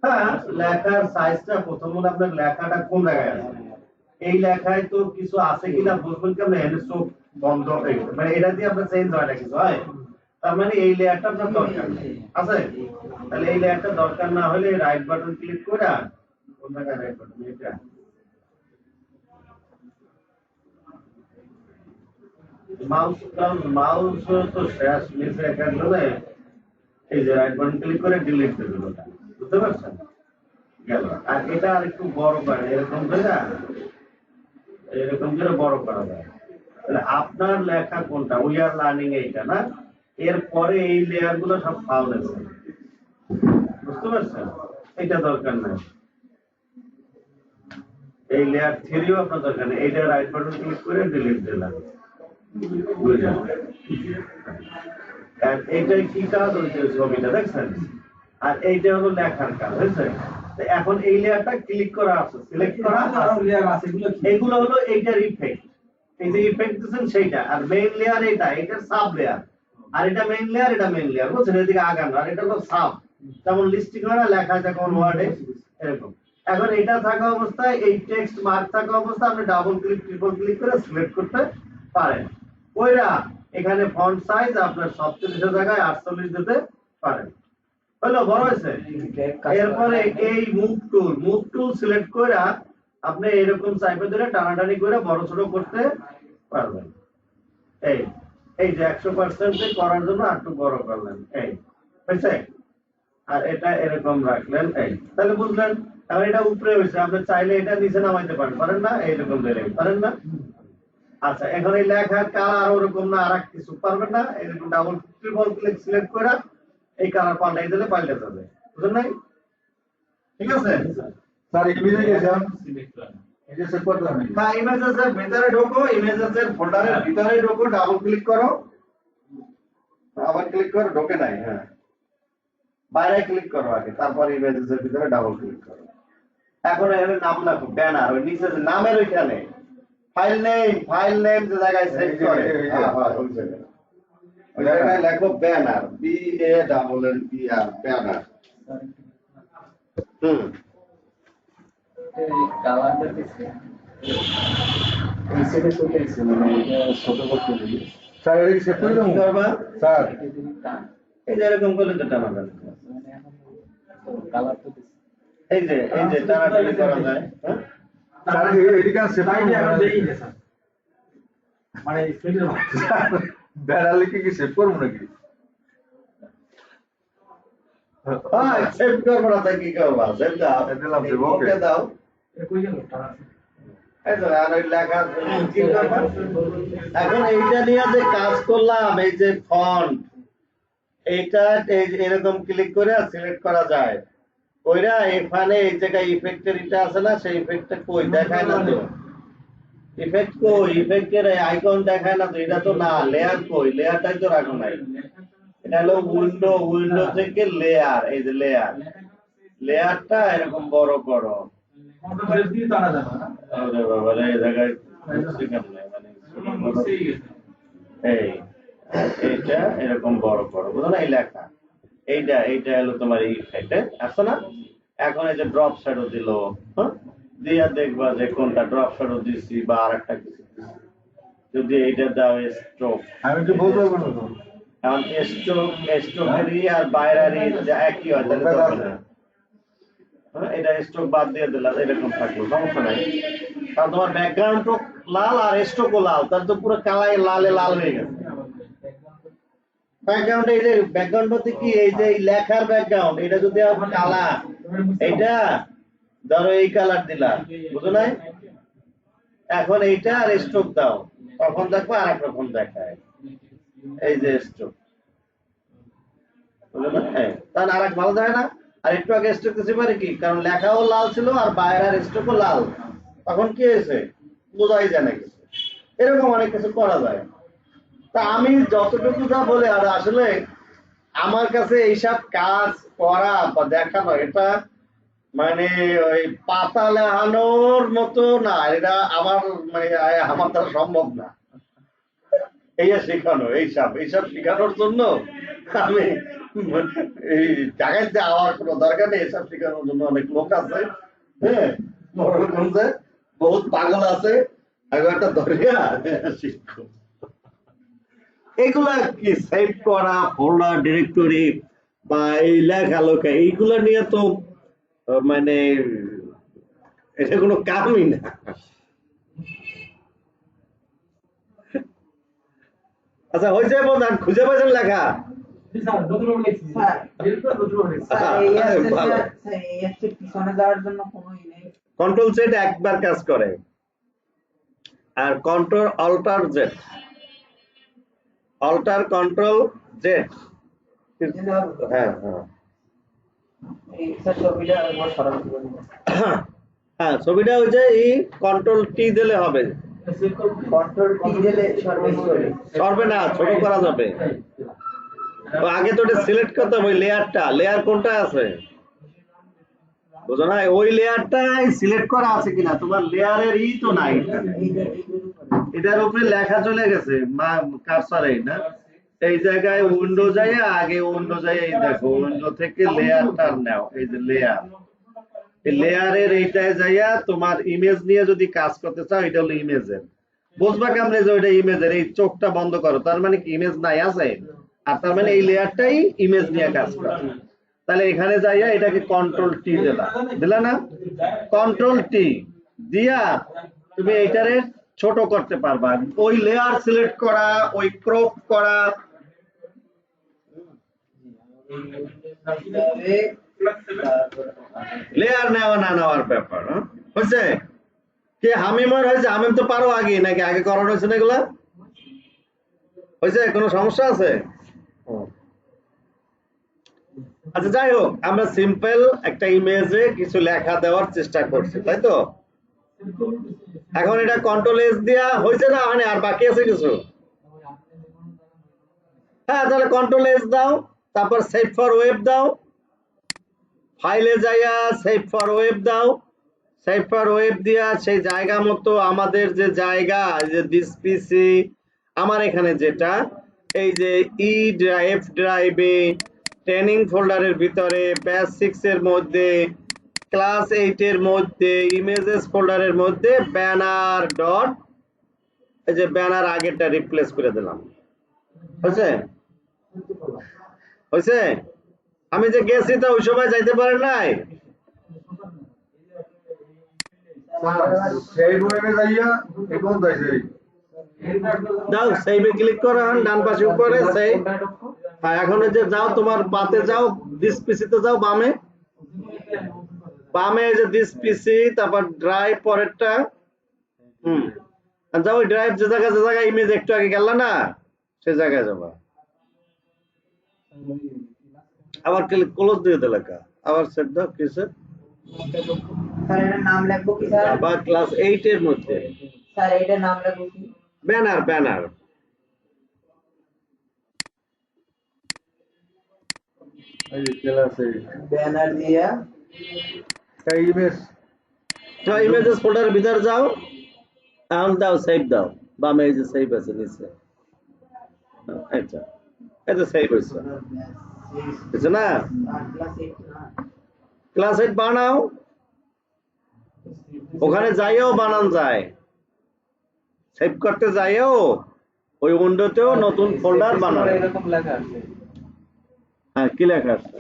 [SPEAKER 1] হ্যাঁ, লেখার সাইজটা প্রথম হলো আপনার লেখাটা কোন জায়গায় আছে, এই লেখায় তো কিছু আছে কিনা বুঝবেন কেমন, এর চোখ বন্ধ হয়ে গেছে, মানে এটা দিয়ে আপনার চেঞ্জ হয় না কিছু, হয় তার মানে এই লেয়ারটা আপনার দরকার নেই আছে। তাহলে এই লেয়ারটা দরকার না হলে রাইট বাটন ক্লিক করে, কোন জায়গায় রাইট বাটন, এটা মাউস তো শেষ নিচে এখানে জন্য এই যে রাইট বাটন ক্লিক করে ডিলিট করে দিল, বুঝতে পারছেন গেল। আর এটা আর একটু বড় করে, এরকম করে বড় করা যায়। তাহলে আপনার লেখা কোনটা, উই আর লার্নিং এইটা না, এরপরে এই লেয়ার গুলো সব ফাউল আছে, বুঝতে পারছেন, এটা দরকার নাই। এই লেয়ার 3ও আপনার দরকার নেই, এইটা রাইট বাটন ক্লিক করে ডিলিট দিলাম, বুঝলেন। আর এইটাই কি কাজ, ওই যে ছবিটা দেখছেন, আর এইটা হলো লেখার কাজ, বুঝছেন। এখন এই লেয়ারটা ক্লিক করা আছে, সিলেক্ট করা আছে, এগুলো হলো এইটার ইফেক্ট, এই যে ইফেক্ট দিচ্ছেন সেইটা। আর মেইন লেয়ার এটা, এটার সাব লেয়ার, আর এটা মেইন লেয়ার, এটা মেইন লেয়ার, বুঝছেন, এদিকে আগানো, আর এটা হলো সাব, যেমন লিস্টিং করা লেখা আছে কোন ওয়ার্ডে এরকম। এখন এটা থাকা অবস্থায়, এই টেক্সট মার্ক থাকা অবস্থায় আপনি ডাবল ক্লিক ট্রিপল ক্লিক করে সিলেক্ট করতে পারেন, ওইরা এখানে ফন্ট সাইজ আপনার 47 জায়গায় 48 দিতে পারেন, হলো বড় হয়েছে। এরপরে এই মুভ টুল সিলেক্ট করে আপনি এরকম চাইপে ধরে টানাটানি করে বড় ছোট করতে পারবেন। এই যে 100% করার জন্য একটু বড় করলেন, এই হয়েছে। আর এটা এরকম রাখলেন, এই তাহলে বুঝলেন। এখন এটা উপরে হয়েছে, আপনি চাইলে এটা নিচে নামাইতে পারেন না, এইরকম ধরে পারেন না। আচ্ছা, এখন এই লেখার কালার ওরকম না, আর কিছু পারবেন না, এরকম ডাবল ট্রিপল ক্লিক সিলেক্ট করে এই কালার পাল্টাই দিলে পাল্টে যাবে, বুঝলেন নাই? ঠিক আছে
[SPEAKER 2] স্যার ইমেজে গেছিলাম, এই যে সেভ করতে হবে।
[SPEAKER 1] হ্যাঁ, ইমেজেসের ভিতরে ঢোকো, ইমেজেসের ফোল্ডারের ভিতরে ঢোকো, ডাবল ক্লিক করো, আবার ক্লিক করো, ঢোকে নাই। হ্যাঁ, বাইরে ক্লিক করো আগে, তারপর ইমেজেসের ভিতরে ডাবল ক্লিক করো। এখন এখানে নাম লেখো, ব্যানার, ওই নিচে নামের ওইখানে ফাইল নেম যে জায়গায় সেভ করে, হ্যাঁ ওই জায়গায়, ওই জায়গায় লেখো ব্যানার, BANNER, ব্যানার।
[SPEAKER 3] এই কালারটা দিছে, এই সাইডে চলে এসেছে, মানে এটা ছোট করতে দিই।
[SPEAKER 2] স্যার এটা কি সেভ করে দেবো
[SPEAKER 1] কি করবা?
[SPEAKER 2] স্যার?
[SPEAKER 1] এই যে এরকম করলে তো টানা যাবে,
[SPEAKER 3] মানে এখন কালার তো দিছে,
[SPEAKER 1] এই যে টানাটানি করা যায়। হ্যাঁ,
[SPEAKER 2] স্যার এদিকে সেভ
[SPEAKER 3] সাইডে এখন
[SPEAKER 2] করে
[SPEAKER 3] দেই না স্যার, মানে স্ক্রিনের
[SPEAKER 2] বেড়া লিখে কি সেভ করবো নাকি?
[SPEAKER 1] হ্যাঁ, সেভ করবো না, তাই কি করবা, সেভ দাও,
[SPEAKER 2] দিলাম save, okay.
[SPEAKER 1] ওকে দাও।
[SPEAKER 3] এটা কই গেল টানা?
[SPEAKER 1] এই তো, আর ওই লেখা কি করবা? এখন এইটা নিয়ে যে কাজ করলাম, এই যে ফন্ট, এইটা এরকম ক্লিক করে সিলেক্ট করা যায়, ওইরা এখানে এই জায়গায় ইফেক্টের এটা আছে না, সেই ইফেক্টটা কই দেখায় না তো,
[SPEAKER 4] ইফেক্ট কই, ইফেক্টের আইকন দেখায় না তো, এটা তো না, লেয়ার কই, লেয়ারটাই তো রাখো নাই। এটা হলো উইন্ডো, উইন্ডো থেকে লেয়ার, এই যে লেয়ার, লেয়ারটা এরকম বড় করো। আরে বাবা রে, এই জায়গায় হচ্ছে কেমনে, মানে এই এইটা এরকম বড় করো, বুঝো না, এই লেখা, এইটা এইটা হলো তোমার ইফেক্ট আছে না। এখন এই যে ড্রপ শ্যাডো দিল, হ্যাঁ, দিয়া দেখবা যে কোনটা ড্রপ শ্যাডো দিছি বা আরেকটা কিছু দিছি। যদি এইটা দাও স্ট্রোক,
[SPEAKER 2] আমি তো বলতে পারবো না তো।
[SPEAKER 4] এখন স্ট্রোক, স্ট্রোকেরই আর বাইরারি যে একই হয়, তাহলে তো হবে না। হ্যাঁ, এটা স্ট্রোক বাদ দিয়ে দিলা, এরকম থাকলো, সমস্যা নাই। কারণ তোমার ব্যাকগ্রাউন্ডও লাল আর স্ট্রোকও লাল, তার তো পুরো কালাই লালে লাল হয়ে গেছে। ব্যাকগ্রাউন্ড, এই যে ব্যাকগ্রাউন্ড হচ্ছে কি, এই যে লেখার ব্যাকগ্রাউন্ড, এটা যদি কালা, এইটা ধরো এই কালার দিলা, বুঝো নাই। এখন এইটা আর স্ট্রোক দাও, তখন দেখো আর এক রকম দেখায়, এই যে স্ট্রোক, বুঝো না, তাহলে আর এক ভালো দেখায় না। আর একটু আগে স্ট্রোক দিতে পারে কি, কারণ লেখাও লাল ছিল আর বাইরে আর স্ট্রোকও লাল, তখন কি হয়েছে বোঝাই যায় না কিছু। এরকম অনেক কিছু করা যায়। তা আমি যতটুকু যা বলে, আর আসলে আমার কাছে এইসব কাজ করা বা দেখানো, এটা মানে ওই পাতা লেহানোর মতো না, এটা আমার মানে আমার দ্বারা সম্ভব না। এই শেখানো, এইসব এইসব শেখানোর জন্য আমি এই জায়গায় যাওয়ার কোনো দরকার নেই। এসব শেখানোর জন্য অনেক লোক আছে, হ্যাঁ, মরণগঞ্জে বহুত পাগল আছে, আগে একটা দরিয়া শিক্ষক। এগুলা কি সেভ করা, ফোল্ডার, ডিরেক্টরি বা এই লেখালেখা, এইগুলা নিয়ে তো মানে এটা কোনো কামই না। আচ্ছা হয়েছে, বোঝান খুঁজে পাইছেন লেখা? কন্ট্রোল জেড একবার কাজ করে, আর control alt Z, alt control Z, হ্যাঁ হ্যাঁ হ্যাঁ, ছবিটা হচ্ছে এই কন্ট্রোল টি দিলে হবে, সরবে না, ছোট করা যাবে। তো আগে তো এটা সিলেক্ট করতে হবে, লেয়ারটা, লেয়ার কোনটা আছে বুঝো না, ওই লেয়ারটাই সিলেক্ট করা আছে কিনা, তোমার লেয়ারের ই তো নাই, এটার উপরে লেখা চলে গেছে কারসারে না, এই জায়গায় উইন্ডো যায়, আগে উইন্ডো যায়, এই দেখো উইন্ডো থেকে লেয়ারটা নাও, এই যে লেয়ার, এই লেয়ারের এইটায় যাইয়া তোমার ইমেজ নিয়ে যদি কাজ করতে চাও, এটা হলো ইমেজের, বুঝবা কেমনে যে ওইটা ইমেজের, এই চোখটা বন্ধ করো, তার মানে কি ইমেজ নাই আছে, আর তার মানে এই লেয়ারটাই ইমেজ নিয়ে কাজ করে। তাহলে এখানে যাইয়া এটাকে কন্ট্রোল টি দিলা, দিলা না, কন্ট্রোল টি দিয়া তুমি এইটারে ছোট করতে পারবা, ওই লেয়ার সিলেক্ট করা, ওই ক্রপ করা, লেয়ার নেওয়া না নেওয়ার ব্যাপার। হয়েছে কি, হামিমার হয়েছে, হামিম তো পারো আগে নাকি আগে করানো হয়েছে না এগুলা, হয়েছে, কোনো সমস্যা আছে? আচ্ছা যাই হোক, আমরা সিম্পল একটা ইমেজে কিছু লেখা দেওয়ার চেষ্টা করছি, তাই তো। এখন এটা কন্ট্রোল এস দিয়া হয়েছে না, মানে আর বাকি আছে কিছু? হ্যাঁ, তাহলে কন্ট্রোল এস দাও, তারপর সেভ ফর ওয়েব দাও, ফাইলে যাইয়া সেভ ফর ওয়েব দাও, সেভ ফর ওয়েব দিয়া সেই জায়গা মতো আমাদের যে জায়গা, যে দিস পিসি আমার এখানে যেটা, এই যে ই ড্রাইভ, ড্রাইভে ট্রেনিং ফোল্ডারের ভিতরে ব্যাচ 6 এর মধ্যে, ক্লাস 8 এর মধ্যে, ইমেজেস ফোল্ডারের মধ্যে ব্যানার ডট, এই যে ব্যানার আগেরটা রিপ্লেস করে দিলাম, হয়েছে? হয়েছে? আমি যে গেছি তা ওই সময় যাইতে পারে নাই,
[SPEAKER 2] সেই রুমে যাইয়া এখন যাইছে
[SPEAKER 4] দাও সেভে ক্লিক করো, ডান পাশে উপরে সেভ। এখন যে যাও তোমার পাতে যাও, দিস পিসিতে যাও, বামে বামে এই যে দিস পিসি, তারপর ড্রাইভ পরেরটা, যাও ওই ড্রাইভ যে জায়গায় ইমেজ একটু আগে গেল না, সে জায়গায় যাবা, আবার ক্লোজ দিয়ে দে লেখা, আবার সেট দাও, কি স্যার
[SPEAKER 3] নাম লিখবো কি স্যার,
[SPEAKER 4] আবার ক্লাস 8 এর মধ্যে
[SPEAKER 5] স্যার এটার নাম রাখবো কি?
[SPEAKER 1] ব্যানার ব্যানার
[SPEAKER 2] এই যে ক্লাস এই
[SPEAKER 5] ব্যানার দিয়া
[SPEAKER 2] ইমেজ
[SPEAKER 1] তো ইমেজেস ফোল্ডারের ভিতরে যাও, এখন দাও সেভ দাও, বামে এই যে সেভ আছে নিচে, আচ্ছা এই যে সেভ হয়েছে, বুঝছো না? ক্লাস 8 বানাও, ওখানে যাইও বানান যায়, সেভ করতে যাইও ওই উইন্ডোতেও নতুন ফোল্ডার বানাও।
[SPEAKER 3] এরকম লেখা আছে।
[SPEAKER 1] হ্যাঁ, কি লেখা আছে?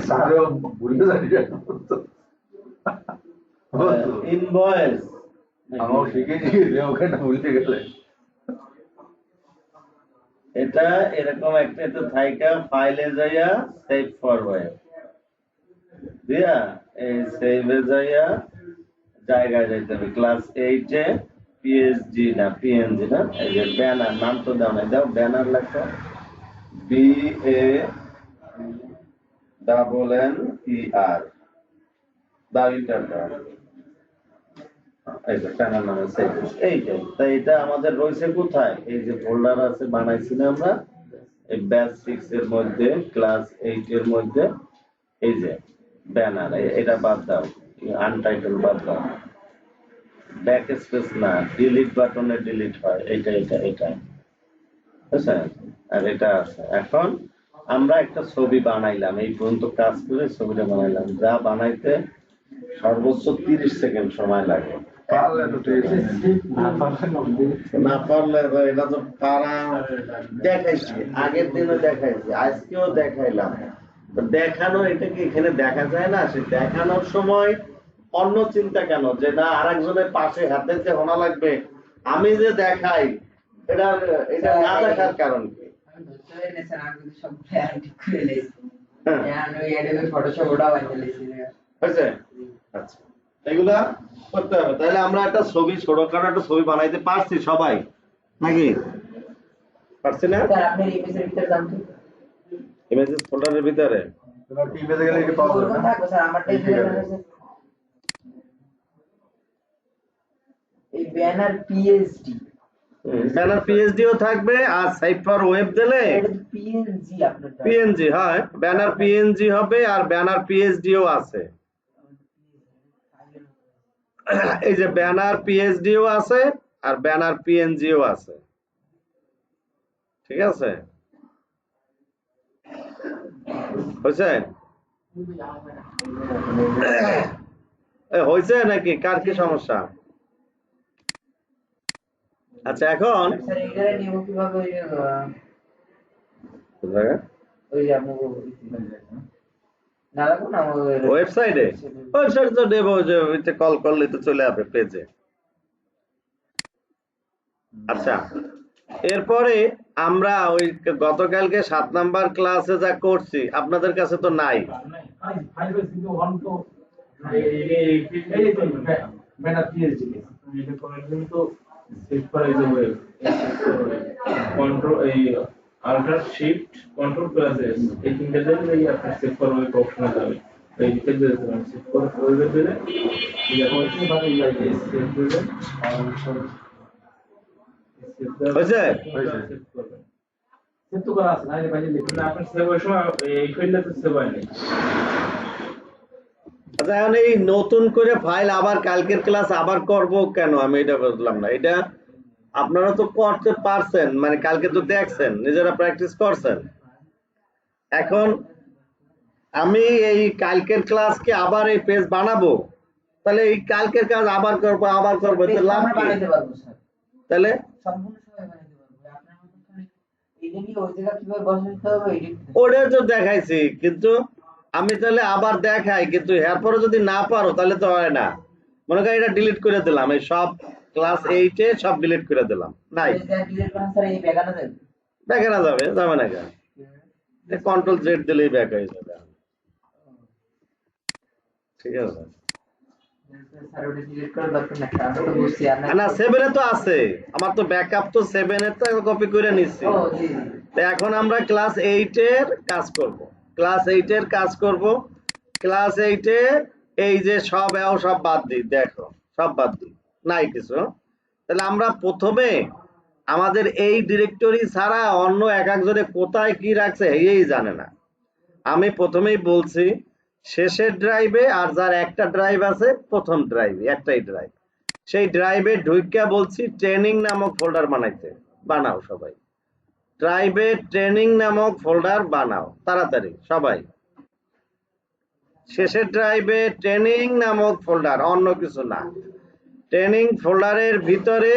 [SPEAKER 2] সারে ভুলে যাই
[SPEAKER 1] ইনভয়েস
[SPEAKER 2] আমার শিখে গিয়েছে ওখানে ভুলে গেলে
[SPEAKER 1] এটা এরকম একটা তো থাইকা ফাইলে যাইয়া সেভ ফরওয়ার্ড দিয়া এই সেভে যাইয়া জায়গায় যাইতে হবে, ক্লাস 8 এ পিএসজি না পিএনজি না, এই যে ব্যানার নাম তো দাও না, দাও ব্যানার লেখো, B A double N E R, দাও ইন্টার দাও, এই যে ব্যানার নামে সেভ, এইটাই। তাই এটা আমাদের রয়েছে কোথায়? এই যে ফোল্ডার আছে বানাইছি না আমরা এই ব্যাচ 6 এর মধ্যে, ক্লাস 8 এর মধ্যে, এই যে ব্যানার, এটা বাদ দাও, আনটাইটেল বাদ দাও, ব্যাক স্পেস না, ডিলিট বাটনে ডিলিট হয়, এটা এটা এটা, বুঝছেন? আর এটা আছে। এখন আমরা একটা ছবি বানাইলাম, এই পর্যন্ত কাজ করে ছবিটা বানাইলাম, যা বানাইতে সর্বোচ্চ 30 সেকেন্ড সময় লাগে।
[SPEAKER 2] পারলে তো ঠিক আছে
[SPEAKER 1] না পারলে এটা তো পারা, দেখাইছি আগের দিনও দেখাইছি, আজকেও দেখাইলাম। তো দেখানো এটা কি এখানে দেখা যায় না? সে দেখানোর সময় অন্য চিন্তা কেন, যে না আরেকজনের পাশে হাতে যে হোনা লাগবে, আমি যে দেখাই এটা এটা না দেখার কারণ কি?
[SPEAKER 5] আমি ধরতে পারি না স্যার, আমি কিন্তু সব প্ল্যান ঠিক করে লেছি।
[SPEAKER 1] হ্যাঁ,
[SPEAKER 5] আমি ওই এডোবে ফটোশপ ওটা বানিয়ে লেছি।
[SPEAKER 1] হয়েছে? আচ্ছা, এগুলা করতে হবে। তাহলে আমরা একটা ছবি, ছোটখাটো একটা ছবি বানাইতে পারছি সবাই নাকি? পারছি না?
[SPEAKER 5] স্যার আপনি ইমেজের ভিতরে যান তো।
[SPEAKER 1] ইমেজেস ফোল্ডারের ভিতরে
[SPEAKER 2] তোমার ইমেজে গেলে এটা পাওয়া যাবে
[SPEAKER 5] ওরকম
[SPEAKER 2] না
[SPEAKER 5] থাকবে স্যার, আমারটাই
[SPEAKER 2] ঠিক আছে।
[SPEAKER 5] এই ব্যানার পিএসডি,
[SPEAKER 1] ব্যানার পিএইচডিও থাকবে, আর সাইট ফর ওয়েব দিলে
[SPEAKER 5] এটা তো পিএনজি আপনারটা।
[SPEAKER 1] পিএনজি হয়, ব্যানার পিএনজি হবে, আর ব্যানার পিএইচডিও আছে। এই যে ব্যানার পিএইচডিও আছে আর ব্যানার পিএনজিও আছে, ঠিক আছে? হয়েছে? হয়েছে নাকি? কার কি সমস্যা? আচ্ছা, এখন
[SPEAKER 5] স্যার এটারে নিব কিভাবে? ওই যে আপনি না লাগবে না আমার
[SPEAKER 1] ওয়েবসাইটে তো দেব, যে কল করলে তো চলে আসবে পেজে। আচ্ছা, এরপরে আমরা ওই গতকালকে 7 নাম্বার ক্লাসে যা করছি আপনাদের কাছে তো নাই।
[SPEAKER 3] ব্যানার পিএইচডি এটা করার জন্য তো সেভ করা যাবে, কন্ট্রোল এই alter shift control plus S, এই তিনটা দিলে এই আপনি সেভ করার ওই অপশন যাবে, এই দিকে দিলে সেভ করার প্রয়োজন দিলে এই আপনি বারে যাবে সেভ দিলে
[SPEAKER 1] হয়েছে?
[SPEAKER 3] সেভ তো করা আছে না, এই বাইরে লিখুন আপনি সেভ হওয়ার সময় এই ফাইলটা তো সেভ হয় না।
[SPEAKER 1] আচ্ছা, এখন এই নতুন করে ফাইল আবার কালকের ক্লাস আবার করব কেন, আমি এটা বুঝলাম না। এটা আপনারা তো করতে পারছেন, মানে কালকে তো দেখছেন, নিজেরা প্র্যাকটিস করছেন। এখন আমি এই কালকের ক্লাসকে আবার এই পেজ বানাবো, তাহলে এই কালকের কাজ আবার করবো তো লাভ
[SPEAKER 5] আমরা
[SPEAKER 1] কি?
[SPEAKER 5] বানাইতে পারবো স্যার,
[SPEAKER 1] তাহলে
[SPEAKER 5] সম্পূর্ণ সময় বানাইতে পারবো। আপনার মতো খালি এইটা নিয়ে ওই জায়গা কিভাবে বসাতে হবে এডিট।
[SPEAKER 1] ওটা তো দেখাইছি, কিন্তু আমি তাহলে আবার দেখাই, কিন্তু এরপরে যদি না পারো তাহলে তো হয় না। মনে করি এটা ডিলিট করে দিলাম, এই সব ক্লাস 8 এ সব ডিলিট করে দিলাম, নাই
[SPEAKER 5] ডিলিট করেন স্যার, এই বেগানা দেন।
[SPEAKER 1] ব্যাকে না যাবে, যাবে না কেন? কন্ট্রোল জেড দিলেই ব্যাক হয়ে যাবে, ঠিক আছে?
[SPEAKER 5] স্যার ওটা ডিলিট করার দরকার নাই, আমরা তো বুঝছি। আর
[SPEAKER 1] না, 7 এ তো আছে, আমার তো ব্যাকআপ তো 7 এর তো কপি করে নিচ্ছি।
[SPEAKER 5] ও জি জি।
[SPEAKER 1] তো এখন আমরা ক্লাস 8 এর কাজ করব, ক্লাস 8 এর কাজ করব। ক্লাস 8-এ এই যে সব সব বাদ দিই, দেখো সব বাদ দিই, নাই কিছু। তাহলে আমরা প্রথমে আমাদের এই ডিরেক্টরি ছাড়া অন্য এক একজনে কোথায় কি রাখছে এই জানে না। আমি প্রথমেই বলছি শেষের ড্রাইভে আর যার একটা ড্রাইভ আছে প্রথম ড্রাইভে একটাই ড্রাইভ, সেই ড্রাইভে ঢুকিয়া বলছি ট্রেনিং নামক ফোল্ডার বানাইতে। বানাও সবাই, ড্রাইভে ট্রেনিং নামক ফোল্ডার বানাও তাড়াতাড়ি সবাই। শেষের ড্রাইভে ট্রেনিং নামক ফোল্ডার, অন্য কিছু না। ট্রেনিং ফোল্ডারের ভিতরে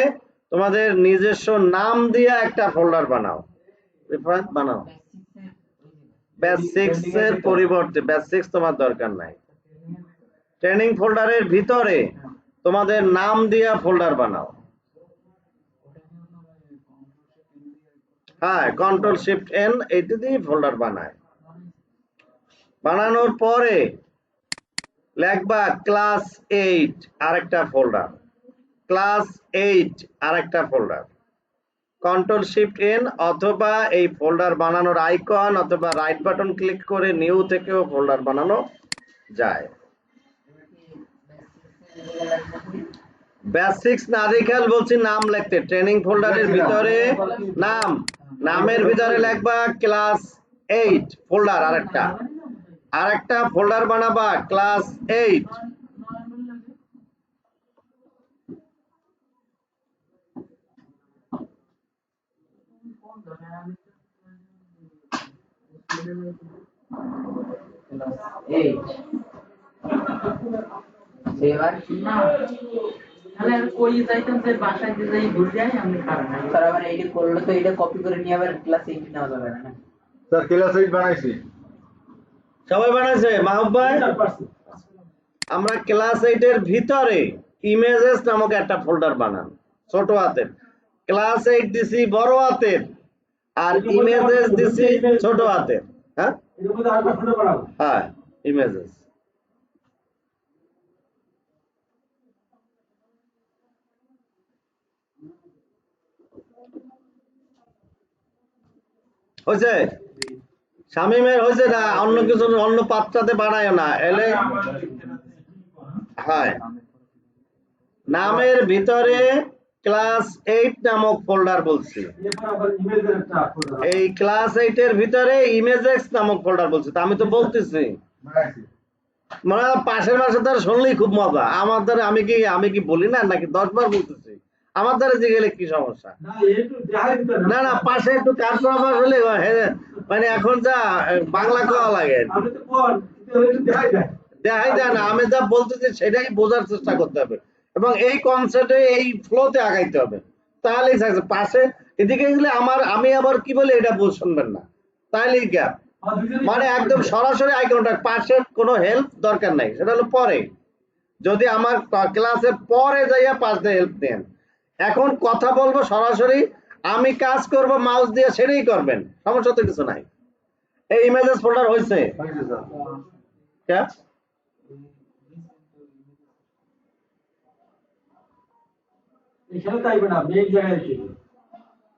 [SPEAKER 1] তোমাদের নিজস্ব নাম দিয়ে একটা ফোল্ডার বানাও, বানাও। ব্যাচ 6 এর পরিবর্তে, ব্যাচ 6 তোমার দরকার নাই। ট্রেনিং ফোল্ডারের ভিতরে তোমাদের নাম দিয়া ফোল্ডার বানাও। হ্যাঁ, কন্ট্রোল শিফট এন এইটা দিয়ে ফোল্ডার বানায়। বানানোর পরে লিখবা ক্লাস 8 আরেকটা ফোল্ডার, ক্লাস 8 আরেকটা ফোল্ডার। কন্ট্রোল শিফট এন অথবা এই ফোল্ডার বানানোর আইকন অথবা রাইট বাটন ক্লিক করে নিউ থেকেও ফোল্ডার বানানো যায়। ব্যাচ 6 না রেখাল বলছি নাম লিখতে, ট্রেনিং ফোল্ডারের ভিতরে নাম, নামের ভিতরে লিখবা ক্লাস 8 ফোল্ডার, আরেকটা ফোল্ডার বানাবা ক্লাস 8।
[SPEAKER 5] এবার
[SPEAKER 6] তাহলে কই যাইতাম যে বাসায় যে যাই ভুল যাই আমি কারণ
[SPEAKER 5] স্যার আবার এইটা করলে তো এটা কপি করে নিয়ে আবার ক্লাস 8 নেওয়া যাবে না।
[SPEAKER 2] স্যার ক্লাস 8 বানাইছি।
[SPEAKER 1] সবাই বানাইছে মাহবুব ভাই? আমরা ক্লাস 8 এর ভিতরে ইমেজেস নামক একটা ফোল্ডার বানান, ছোট হাতের। ক্লাস 8 দিছি বড় হাতের আর ইমেজেস দিছি ছোট হাতের। হ্যাঁ হ্যাঁ, ইমেজেস। হয়েছে শামিমের? হয়েছে না? অন্য কিছু অন্য পাত্রাতে বানায় না এলে। হ্যাঁ, নামের ভিতরে ক্লাস 8 নামক ফোল্ডার বলছি, এই ক্লাস 8 এর ভিতরে ইমেজেস নামক ফোল্ডার বলছি। তা আমি তো বলতেছি মানে পাশের মাসে তার শুনলেই খুব মজা। আমাদের আমি কি বলি না নাকি 10 বার বলতেছি? আমার দ্বারা যে গেলে কি সমস্যা? না না, পাশে একটু কাজ করা হলে মানে এখন যা বাংলা কওয়া লাগে দেখাই যায় না। আমি যা বলতেছি সেটাই বোঝার চেষ্টা করতে হবে এবং এই কনসেপ্টে এই ফ্লোতে আগাইতে হবে, তাহলেই থাকছে। পাশে এদিকে গেলে আমি আবার কি বলে এটা শুনবেন না, তাহলেই গ্যাপ। মানে একদম সরাসরি আই কন্টাক্ট, পাশে কোনো হেল্প দরকার নাই। সেটা হলো পরে, যদি আমার ক্লাসের পরে যাইয়া পাশ দিয়ে হেল্প নেন। এখন কথা বলবো সরাসরি, আমি কাজ করব মাউস দিয়ে, সেটাই করবেন, সমস্যা তো কিছু নাই। এই ইমেজেস ফোল্ডার হয়েছে?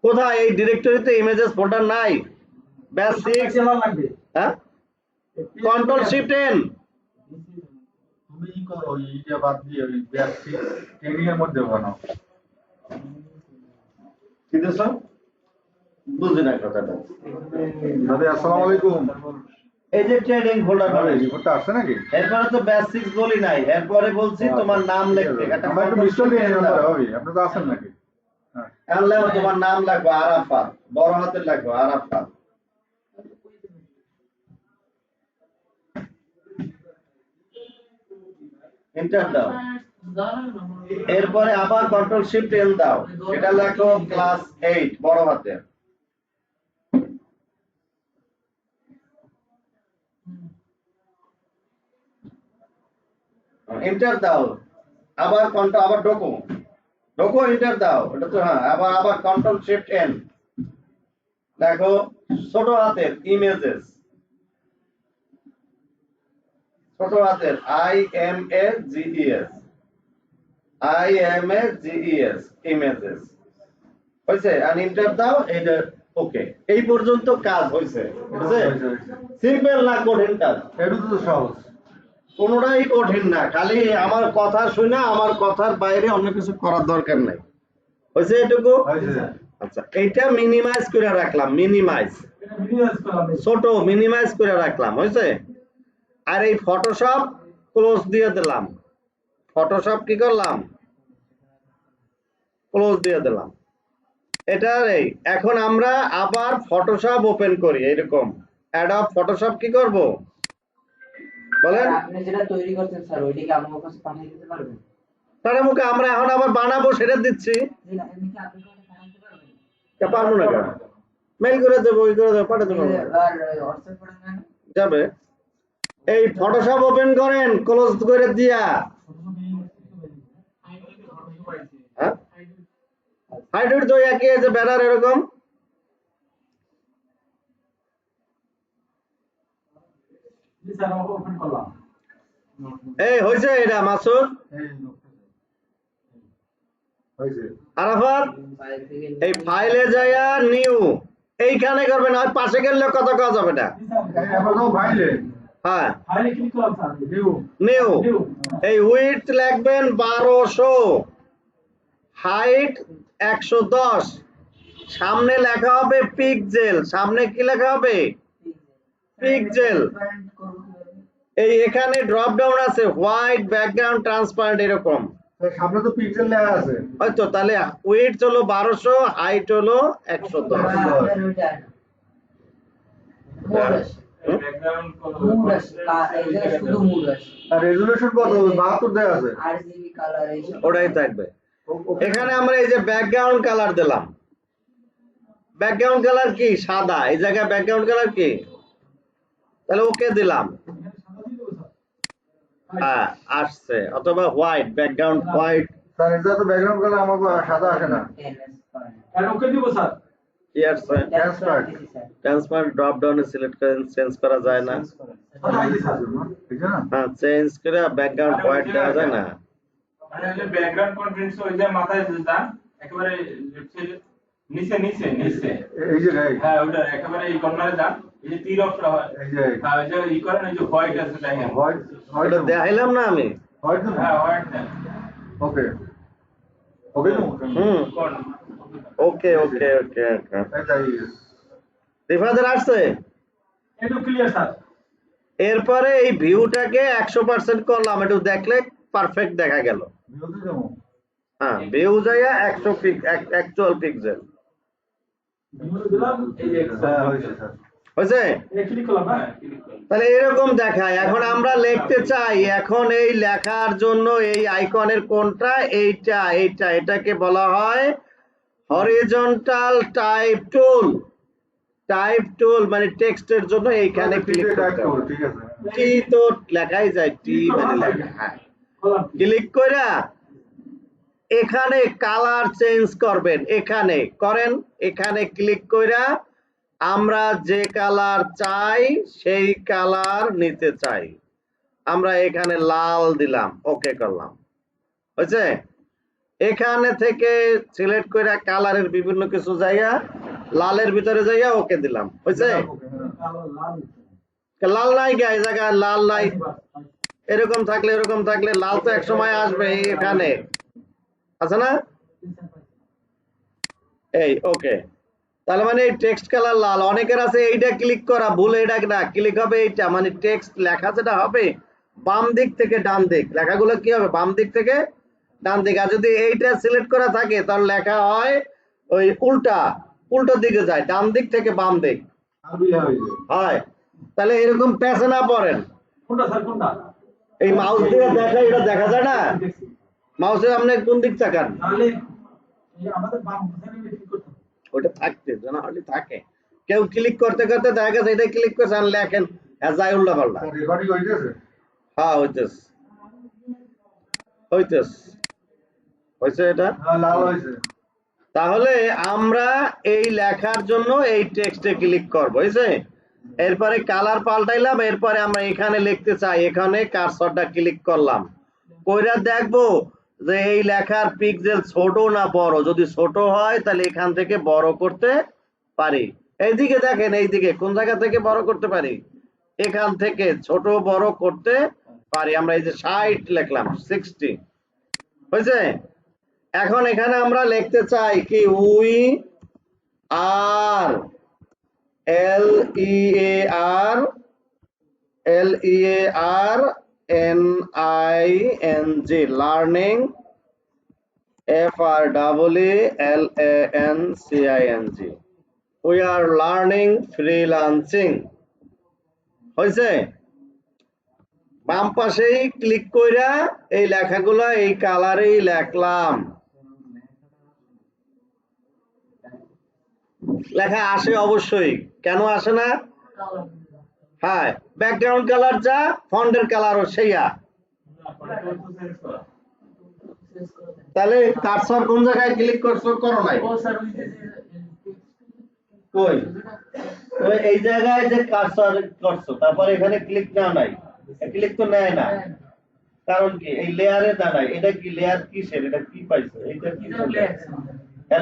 [SPEAKER 1] কোথায়? এই ডিরেক্টরিতে ইমেজেস ফোল্ডার নাই। ব্যাচ 6, হ্যাঁ, কন্ট্রোল শিফট এন।
[SPEAKER 2] তুমি কি করো এইটা বাদ দিয়ে ওই ব্যাচ 6 ট্রেনিং এর মধ্যে বানাও।
[SPEAKER 1] কি দিছ? বুঝি না কথাটা।
[SPEAKER 2] দাদা আসসালামু আলাইকুম।
[SPEAKER 1] এই যে ট্রেনিং ফোল্ডার
[SPEAKER 2] আরে
[SPEAKER 1] বানাইছি,
[SPEAKER 2] রিপোর্টটা আসছে নাকি?
[SPEAKER 1] এরপরে তো ব্যাচ 6 বলি নাই, এরপরে বলছি তোমার নাম লিখতে। একটা
[SPEAKER 2] আমরা একটু মিস্টেক নিয়ে নিলাম হবে। আপনি তো আছেন নাকি? হ্যাঁ।
[SPEAKER 1] আনলে তোমার নাম লাগবে আরাফাত, বড় হাতের লাগবে আরাফাত। এন্টার দাও। এরপরে আবার কন্ট্রোল শিফট এল দাও, এটা লেখো ক্লাস 8 বড় হাতের। এন্টার দাও, আবার কন্ট্রোল, আবার ঢোকো এন্টার দাও। এটা তো হ্যাঁ, আবার কন্ট্রোল শিফট এন দেখো ছোট হাতের ইমেজেস, ছোট হাতের IMAGES ইমেজেস হয়েছে। আর এন্টার দাও। এটা ওকে, এই পর্যন্ত কাজ হয়েছে। সিম্পল না কঠিন কাজ?
[SPEAKER 2] এটা তো সহজ।
[SPEAKER 1] কোনোটাই কঠিন না, খালি আমার কথা শুনে আমার কথার বাইরে অন্য কিছু করার দরকার নাই। হয়েছে এটুকু? আচ্ছা, এইটা মিনিমাইজ করে রাখলাম, মিনিমাইজ ছোট মিনিমাইজ করে রাখলাম, হয়েছে? আর এই ফটোশপ ক্লোজ দিয়ে দিলাম, ফটোশপ কি করলাম, ক্লোজ দিয়ে দিলাম। এটার এই এখন আমরা আবার ফটোশপ ওপেন করি, এরকম অ্যাডব ফটোশপ কি করব বলেন?
[SPEAKER 5] আপনি যেটা তৈরি করছেন স্যার ওইটা কি আমার কাছে পাঠিয়ে দিতে পারবেন?
[SPEAKER 1] তার মুখে আমরা এখন আবার বানাবো সেটা দিচ্ছি।
[SPEAKER 5] জি না, এমনি কি আপনি কাছে পাঠাতে পারবেন?
[SPEAKER 1] পারবো না কেন? মেইল করে দেবো, ওই করে দেবো, পাঠাতে পারবো না।
[SPEAKER 5] আর হোয়াটসঅ্যাপ করে দেন।
[SPEAKER 1] যাবে। এই ফটোশপ ওপেন করেন ক্লোজ করে দিয়া। হ্যাঁ, হাইড্রোড তো একই আছে, ব্যানার এরকম। এই হয়েছে এটা মাসুদ আরাফাত, এই ফাইলে যাইয়া নিউ এইখানে করবেন, আর পাশে গেলে কত কাজ হবে না। হ্যাঁ, নিউ এই উইডথ লিখবেন 1200, হাইট 110, সামনে লেখা হবে পিক্সেল, সামনে কি লেখা হবে পিক্সেল। এই এখানে ড্রপ ডাউন আছে হোয়াইট ব্যাকগ্রাউন্ড ট্রান্সপারেন্ট এরকম,
[SPEAKER 2] সামনে তো পিক্সেল লেখা আছে।
[SPEAKER 1] হয়তো তাহলে উইডথ হলো 1200, হাইট হলো 110।
[SPEAKER 2] আর রেজুলেশন কত? 72 দেয়া আছে।
[SPEAKER 5] আরজিবি কালার এইসব
[SPEAKER 1] ওটাই থাকবে। এখানে আমরা এই যে ব্যাকগ্রাউন্ড কালার দিলাম, ব্যাকগ্রাউন্ড কালার কি সাদা, এই জায়গায় ব্যাকগ্রাউন্ড কালার কি, তাহলে ওকে দিলাম। হ্যাঁ আসছে, অথবা হোয়াইট ব্যাকগ্রাউন্ড হোয়াইট।
[SPEAKER 2] স্যার এটা তো ব্যাকগ্রাউন্ড কালার আমার সাদা আসে না।
[SPEAKER 6] আর ওকে দিব স্যার।
[SPEAKER 1] কি আসছে?
[SPEAKER 2] ট্রান্সপারেন্ট।
[SPEAKER 1] ট্রান্সপারেন্ট ড্রপ ডাউনে সিলেক্ট করেন, চেঞ্জ করা যায় না।
[SPEAKER 2] আচ্ছা এই স্যার ঠিক আছে না?
[SPEAKER 1] হ্যাঁ, চেঞ্জ করে ব্যাকগ্রাউন্ড হোয়াইট দেওয়া যায় না।
[SPEAKER 3] মানে ওই যে ব্যাকগ্রাউন্ড কন্টেন্টস ওই যে মাথায় যেটা একেবারে নিচে নিচে নিচে
[SPEAKER 2] এই যে গাই
[SPEAKER 3] হ্যাঁ ওটা একেবারে এই কর্নারে যান, এই যে তীর অক্ষর হয়
[SPEAKER 2] এই যে
[SPEAKER 3] হ্যাঁ ওই যে ই করেন, ওই যে হোয়াইট আছে তাই না,
[SPEAKER 2] হোয়াইট
[SPEAKER 1] ওটা দেখাইলাম না আমি।
[SPEAKER 2] হোয়াইট
[SPEAKER 3] হ্যাঁ হোয়াইট দেন
[SPEAKER 2] ওকে ওকে নো
[SPEAKER 1] হুম,
[SPEAKER 3] কোন
[SPEAKER 1] ওকে ওকে ওকে ওকে।
[SPEAKER 2] এটাই
[SPEAKER 1] রিফাদের আসছে।
[SPEAKER 6] এটা ক্লিয়ার স্যার।
[SPEAKER 1] এরপরে এই ভিউটাকে 100% করলাম, একটু দেখলে পারফেক্ট দেখা গেল।
[SPEAKER 2] ভিউতে যাবো।
[SPEAKER 1] হ্যাঁ, ভিউ যাইয়া 100 অ্যাকচুয়াল পিক্সেল
[SPEAKER 6] ভিডিও দিলাম এই যে
[SPEAKER 2] হ্যাঁ হয়েছে স্যার।
[SPEAKER 1] হয়েছে।
[SPEAKER 6] এই ক্লিক করলাম না।
[SPEAKER 3] ক্লিক করুন।
[SPEAKER 1] তাহলে এরকম দেখায়। এখন আমরা লিখতে চাই, এখন এই লেখার জন্য এই আইকনের কোনটা, এইটা এইটা, এটাকে বলা হয় হরিজন্টাল টাইপ টুল। টাইপ টুল মানে টেক্সটের জন্য এইখানে ক্লিক করতে হবে।
[SPEAKER 2] ঠিক আছে।
[SPEAKER 1] টি তো লেখাই যায়, টি মানে লেখা। হ্যাঁ,
[SPEAKER 6] করলাম।
[SPEAKER 1] ক্লিক করে এখানে কালার চেঞ্জ করবেন, এখানে করেন, এখানে ক্লিক করে আমরা যে কালার চাই সেই কালার নিতে চাই। আমরা এখানে লাল দিলাম, ওকে করলাম, হয়েছে। এখানে থেকে সিলেক্ট করে কালারের বিভিন্ন কিছু জায়গা, লালের ভিতরে যাইয়া ওকে দিলাম, হয়েছে। লাল নাই গা, এই জায়গায় লাল নাই। এরকম থাকলে এরকম থাকলে লাল তো এক সময় আসবে, এখানে আছে না, এই ওকে। তাহলে মানে এই টেক্সট কালার লাল। অনেকের আছে এইটা ক্লিক করা ভুল, এটা না ক্লিক হবে এইটা, মানে টেক্সট লেখা যেটা হবে বাম দিক থেকে ডান দিক, লেখাগুলো কি হবে বাম দিক থেকে ডান দিক। আর যদি এইটা সিলেক্ট করা থাকে তাহলে লেখা হয় ওই উল্টা, উল্টো দিকে যায়, ডান দিক থেকে বাম দিক
[SPEAKER 2] আরবি হয়েছে।
[SPEAKER 1] হয়। তাহলে এরকম প্যাসে না পড়েন।
[SPEAKER 6] কোনটা স্যার কোনটা?
[SPEAKER 1] এই মাউস দিয়ে দেখা, এটা দেখা যায় না, মাউসে আপনি কোন দিক তাকান,
[SPEAKER 6] তাহলে এই আমাদের বাম পাশে ক্লিক করতে হবে।
[SPEAKER 1] ওটা থাকতে জানা হলে থাকে। কেউ ক্লিক করতে করতে দেখা গেছে এটা ক্লিক করছে আর লেখেন যায় উল্টা পাল্টা।
[SPEAKER 2] স্যার রেকর্ডিং হইতেছে?
[SPEAKER 1] হ্যাঁ হইতেস হইতেস হয়েছে এটা।
[SPEAKER 2] হ্যাঁ লাল হয়েছে।
[SPEAKER 1] তাহলে আমরা এই লেখার জন্য এই টেক্সটে ক্লিক করব, হয়েছে। এরপরে কালার পাল্টাইলাম, এরপরে আমরা এখানে লিখতে চাই, এখানে কার্সরটা ক্লিক করলাম, কইরা দেখবো যে এই লেখার পিক্সেল ছোট না বড়। যদি ছোট হয় তাহলে এখান থেকে বড় করতে পারি। এইদিকে দেখেন, এইদিকে কোন জায়গা থেকে বড় করতে পারি, এখান থেকে ছোট বড় করতে পারি আমরা এই যে 60 লিখলাম 60 হয়েছে। এখন এখানে আমরা লিখতে চাই কি we are LEAR LEARNING learning FREELANCING we are learning freelancing হয়েছে। বাম পাশেই ক্লিক কইরা এই লেখাগুলো এই কালারেই লিখলাম, লেখা আসে অবশ্যই, কেন আসে না? হ্যাঁ, ব্যাকগ্রাউন্ড কালার যা ফন্টের কালারও সেইয়া। তাহলে কার্সর কোন জায়গায় ক্লিক করছো? করো নাই?
[SPEAKER 6] ও স্যার ওই যে
[SPEAKER 1] কই? ওই এই জায়গায় যে কার্সর করছো, তারপর এখানে ক্লিক নাও নাই, ক্লিক তো নেয় না, কারণ কি? এই লেয়ারে দাঁড়ায়। এটা কি লেয়ার কিসের? এটা কি পাইছো? এইটা কি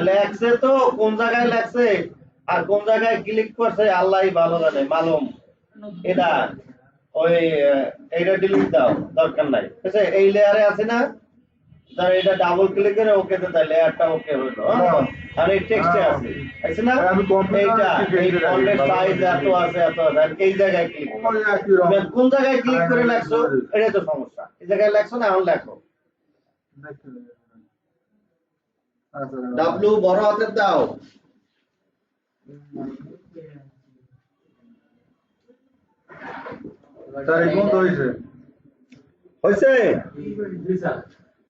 [SPEAKER 1] লেখছে? তো কোন জায়গায় লেখছে আর কোন জায়গায় ক্লিক করছে আল্লাহই ভালো জানে, মালুম। এটা ওই এইটা ডিলিট দাও, দরকার নাই, ঠিক আছে? এই লেয়ারে আছে না, ধর এটা ডাবল ক্লিক করে ওকে তে তাই লেয়ারটা ওকে হলো। আর এই টেক্সটে আছে, আছে না? এইটা এই ফন্টের সাইজ এত আছে, এত আছে, আর এই জায়গায় ক্লিক কোন জায়গায় ক্লিক করে লেখছো? এটা তো সমস্যা। এই জায়গায় লেখছো না, এখন লেখো ডাব্লিউ বড় হাতের দাও। হয়েছে?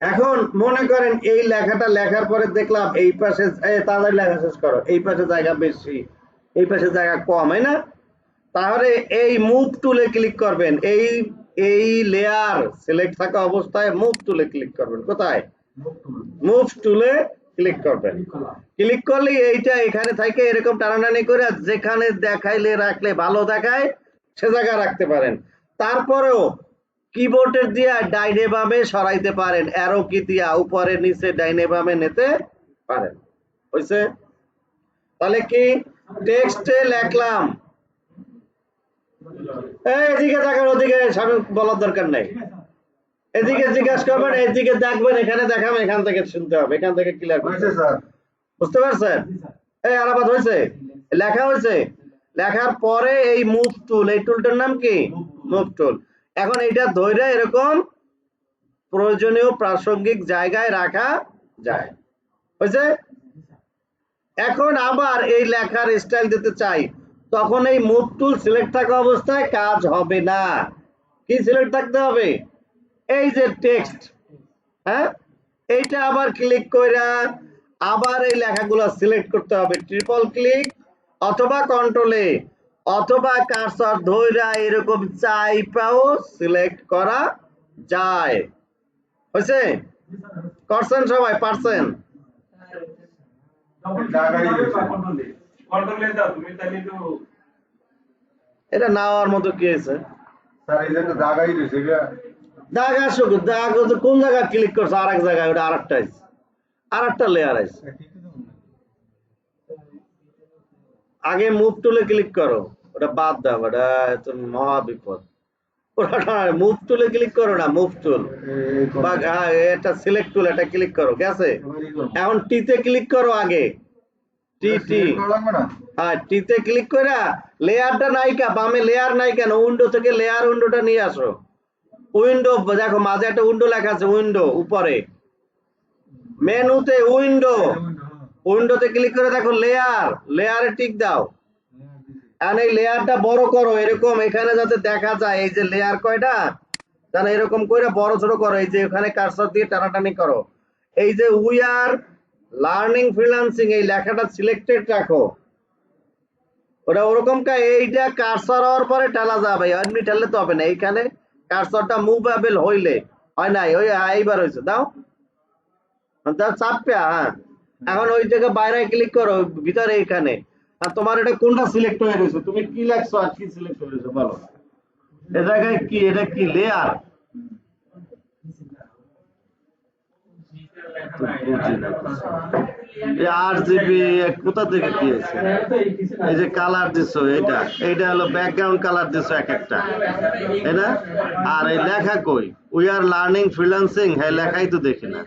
[SPEAKER 1] এখন মনে করেন এই লেখাটা লেখার পরে দেখলাম এই পাশে তাদের লেখা শেষ করো, এই পাশে জায়গা বেশি, এই পাশে জায়গা কম, হয় না? তাহলে এই মুভ টুলে ক্লিক করবেন, এই লেয়ার সিলেক্ট থাকা অবস্থায় মুভ টুলে ক্লিক করবেন। কোথায়? মুভ টুলে ক্লিক করবেন। ক্লিক করলে এইটা এখানে থেকে এরকম টানাটানি করে যেখানে দেখাইলে রাখলে ভালো দেখায় সে জায়গায় রাখতে পারেন। তারপরেও কিবোর্ডের দিয়া ডাইনে বামে সরাইতে পারেন, অ্যারো কি দিয়া উপরে নিচে ডাইনে বামে নিতে পারেন। হইছে? তাহলে কি টেক্সটে লিখলাম, এদিকে তাকান, ওদিকে বলার দরকার নাই, এদিকে জিজ্ঞাসা করবেন, এদিকে দেখবেন, এখানে দেখাবেন, এখান থেকে শুনতে হবে, এখান থেকে ক্লিয়ার করতে হবে। বুঝতে পারছেন? এই আরাবাদ হয়েছে? লেখা হয়েছে? লেখার পরে এই মুভ টুল, এই টুলটার নাম কি? Move tool. এখন এটা ধরে এরকম প্রয়োজনীয় প্রাসঙ্গিক জায়গায় রাখা যায়। হয়েছে? এখন আবার এই লেখার স্টাইল দিতে চাই, তখন এই মুভ টুল সিলেক্ট থাকা অবস্থায় কাজ হবে না। কি সিলেক্ট থাকতে হবে? এই যে টেক্সট, হ্যাঁ, এইটা আবার ক্লিক কইরা আবার এই লেখাগুলো সিলেক্ট করতে হবে, ট্রিপল ক্লিক অথবা কন্ট্রোলে, অথবা কার্সর ধইরা এরকম চাইপাও সিলেক্ট করা যায়। হয়েছে? করছেন সবাই? পারছেন? এটা না হওয়ার মতো কি হয়েছে? দাগ আসুক, দাগ কোন জায়গায় ক্লিক করছো? আর এক জায়গায়, ওটা আরেকটা আছে, আরেকটা লেয়ার আছে। আগে মুভ টুলে ক্লিক করো, ওটা বাদ দাও, ওটা তো মহা বিপদ। ওটা মুভ টুলে ক্লিক করো না, মুভ টুল বা এটা সিলেক্ট টুল, এটা ক্লিক করো, গেছে? এখন টিতে ক্লিক করো আগে, টি হ্যাঁ, টিতে ক্লিক করে লেয়ারটা নাইকা, বামে লেয়ার নাই কেন? উইন্ডো থেকে লেয়ার উইন্ডোটা নিয়ে আসো। উইন্ডো দেখো মাঝে একটা উইন্ডো লেখা আছে, উইন্ডো উপরে মেনুতে উইন্ডো, উইন্ডোতে ক্লিক করে দেখো লেয়ার, লেয়ারে টিক দাও। আর এই লেয়ারটা বড় করো, এরকম এখানে যাতে দেখা যায় এই যে লেয়ার কয়টা, তাহলে এরকম করে বড় ছোট করো। এই যে এখানে কার্সর দিয়ে টানাটানি করো, এই যে উই আর লার্নিং ফ্রিল্যান্সিং এই লেখাটা সিলেক্টেড রাখো। ওটা ওরকম এইটা কার্সর হওয়ার পরে ঠেলা যাবে, এমনি ঠেললে তো হবে না। এইখানে কার্সরটা মুভেবল হইলে হয় নাই, ওই এইবার হয়েছে, দাও চাপে। হ্যাঁ, এখন ওই জায়গায় বাইরে ক্লিক করো, ভিতরে এইখানে। আর তোমার এটা কোনটা সিলেক্ট হয়ে গেছে? তুমি কি লেখছো আর কি সিলেক্ট হয়ে গেছে বলো? এ জায়গায় কি, এটা কি লেয়ার? বুঝি না কিছু। এই 8 GB কোথা থেকে কি হয়েছে? এই যে কালার দিছো, এইটা হলো ব্যাকগ্রাউন্ড কালার দিছো এক একটা, তাই না? আর এই লেখা কই? উই আর লার্নিং ফ্রিল্যান্সিং, হ্যাঁ লেখাই তো দেখি না।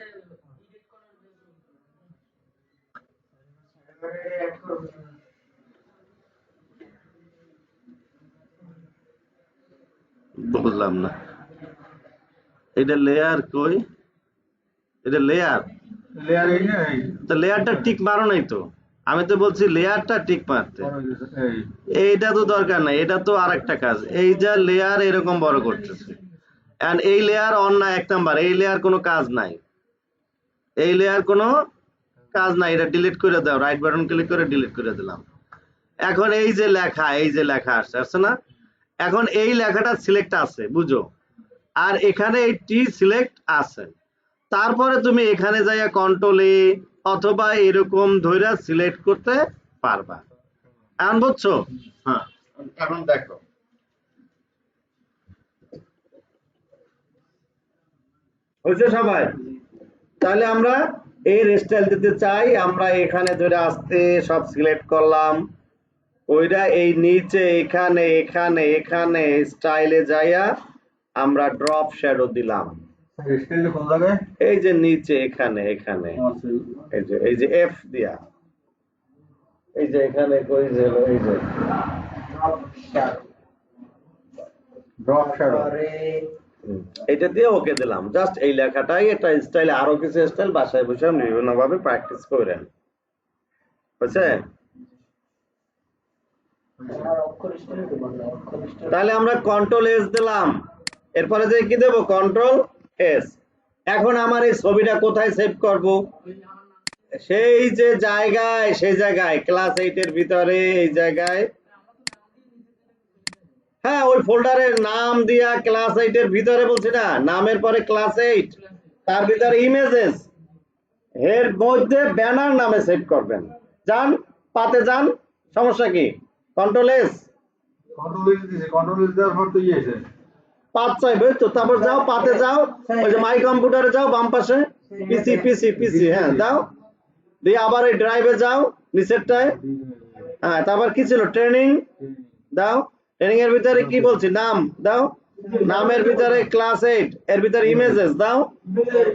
[SPEAKER 1] বুঝলাম না, এটা লেয়ার কই? এটা লেয়ার,
[SPEAKER 2] লেয়ার এই না এই
[SPEAKER 1] তো লেয়ারটা টিক মারো নাই তো। আমি তো বলছি লেয়ারটা টিক মারতে।
[SPEAKER 2] বড় হয়ে গেছে, এই
[SPEAKER 1] এইটা তো দরকার নাই, এটা তো আরেকটা কাজ। এই যে লেয়ার এরকম বড় করতেছে, এন্ড এই লেয়ার অন না 1 নাম্বার, এই লেয়ার কোনো কাজ নাই, এই লেয়ার কোনো কাজ নাই, এটা ডিলিট করে দাও, রাইট বাটন ক্লিক করে ডিলিট করে দিলাম। এখন এই যে লেখা আসছে না, এখন এই লেখাটা সিলেক্ট আছে, বুঝো, আর এখানে এই টি সিলেক্ট আছে। তারপরে তুমি এখানে যাইয়া কন্ট্রোল এ অথবা এরকম ধইরা সিলেক্ট করতে পারবা। এখন বুঝছো? হ্যাঁ, এখন দেখো হয়েছে সবাই? তাহলে আমরা এই স্টাইল দিতে চাই, আমরা এখানে ধরে আসতে সব সিলেক্ট করলাম, ওইটা এই নিচে এখানে এখানে এখানে স্টাইলে যাইয়া আমরা ড্রপ শ্যাডো দিলাম,
[SPEAKER 2] স্কেল কোন জায়গায়
[SPEAKER 1] এই যে নিচে এখানে এখানে
[SPEAKER 2] আছে?
[SPEAKER 1] এই যে এফ দিয়া, এই যে এখানে কই যে হলো এই যে
[SPEAKER 2] ড্রপ শ্যাডো
[SPEAKER 1] এটা দিয়ে ওকে দিলাম। জাস্ট এই লেখাটাই একটা স্টাইল, আরো কিছু স্টাইল বাসায় বসে আপনি বিভিন্ন ভাবে প্র্যাকটিস করেন, বুঝছে? তাহলে আমরা কন্ট্রোল এস দিলাম, এরপরে যে কি দেব? Control S. এখন আমার এই ছবিটা কোথায় সেভ করব? সেই যে জায়গায়, সেই জায়গায় ক্লাস 8 এর ভিতরে এই জায়গায়, হ্যাঁ ওই ফোল্ডারের নাম দিয়া ক্লাস 8 এর ভিতরে বলছি না, নামের পরে ক্লাস 8, তার ভিতরে ইমেজেস, এর মধ্যে ব্যানার নামে সেভ করবেন। যান পাতে যান, সমস্যা কি? কন্ট্রোল এস,
[SPEAKER 2] কন্ট্রোল এস দেওয়ার পর তো ইয়েছে
[SPEAKER 1] পাত চাইবে তো, তারপর যাও পাতে যাও, ওই যে মাই কম্পিউটারে যাও বাম পাশে, পিসি, হ্যাঁ দাও, দিয়ে আবার এই ড্রাইভে যাও নিচেরটায়, হ্যাঁ তারপর কি ছিল? ট্রেনিং দাও, ট্রেনিং এর ভিতরে কি বলছি? নাম দাও, নামের ভিতরে ক্লাস 8, এর ভিতরে ইমেজেস দাও।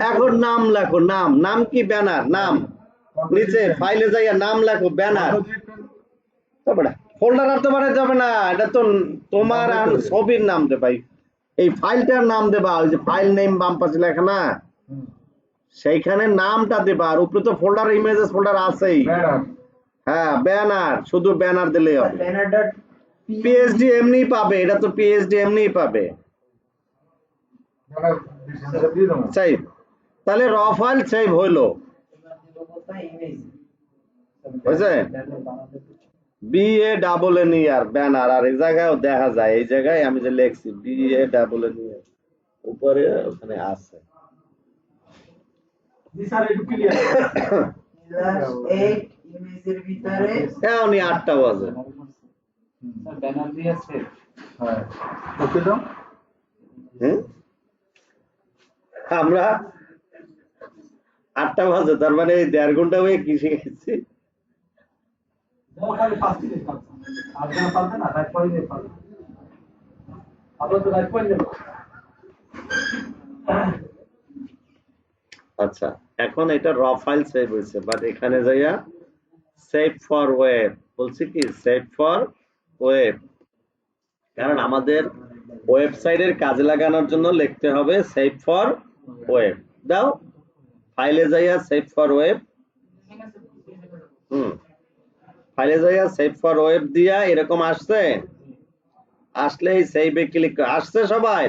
[SPEAKER 1] এখন নাম লেখো, নাম কি? ব্যানার, নাম নিচে ফাইলে যাইয়া নাম লেখো, ব্যানার। তারপরে ফোল্ডার আর তো বানাতে যাবে না, এটা তো তোমার আর ছবির নাম দে ভাই, এই ফাইলটার নাম দেবা, ওই যে ফাইল নেম বাম পাশে লেখা না, সেইখানে নামটা দেবা, আর উপরে তো ফোল্ডার ইমেজেস ফোল্ডার আছেই, হ্যাঁ ব্যানার, শুধু ব্যানার দিলেই হবে। পিএইচডি এমনি পাবে, এটা তো পিএইচডি এমনি পাবে। সেভ, তাহলে র ফাইল সেভ হইলো, বুঝছে? BANNER ব্যানার, আর এই জায়গায়ও দেখা যায়, এই জায়গায় আমি যে লিখছি BANNER উপরে ওখানে আছে। এখনই 8টা বাজে, আমরা 8টা বাজে, তার মানে এই 1.5 ঘন্টা হয়ে কি শিখেছি? আচ্ছা, এখন এটা র ফাইল সেভ হয়েছে, বাট এখানে যাইয়া সেভ ফর ওয়েব বলছি কি? সেভ ফর ওয়েব, কারণ আমাদের ওয়েবসাইটের কাজে লাগানোর জন্য লিখতে হবে সেভ ফর ওয়েব। দাও ফাইলে যাইয়া সেভ ফর ওয়েব, ফাইলে যাইয়া সেভ ফর ওয়েব দিয়া এরকম আসছে, আসলে এই সেভে ক্লিক করে আসছে সবাই,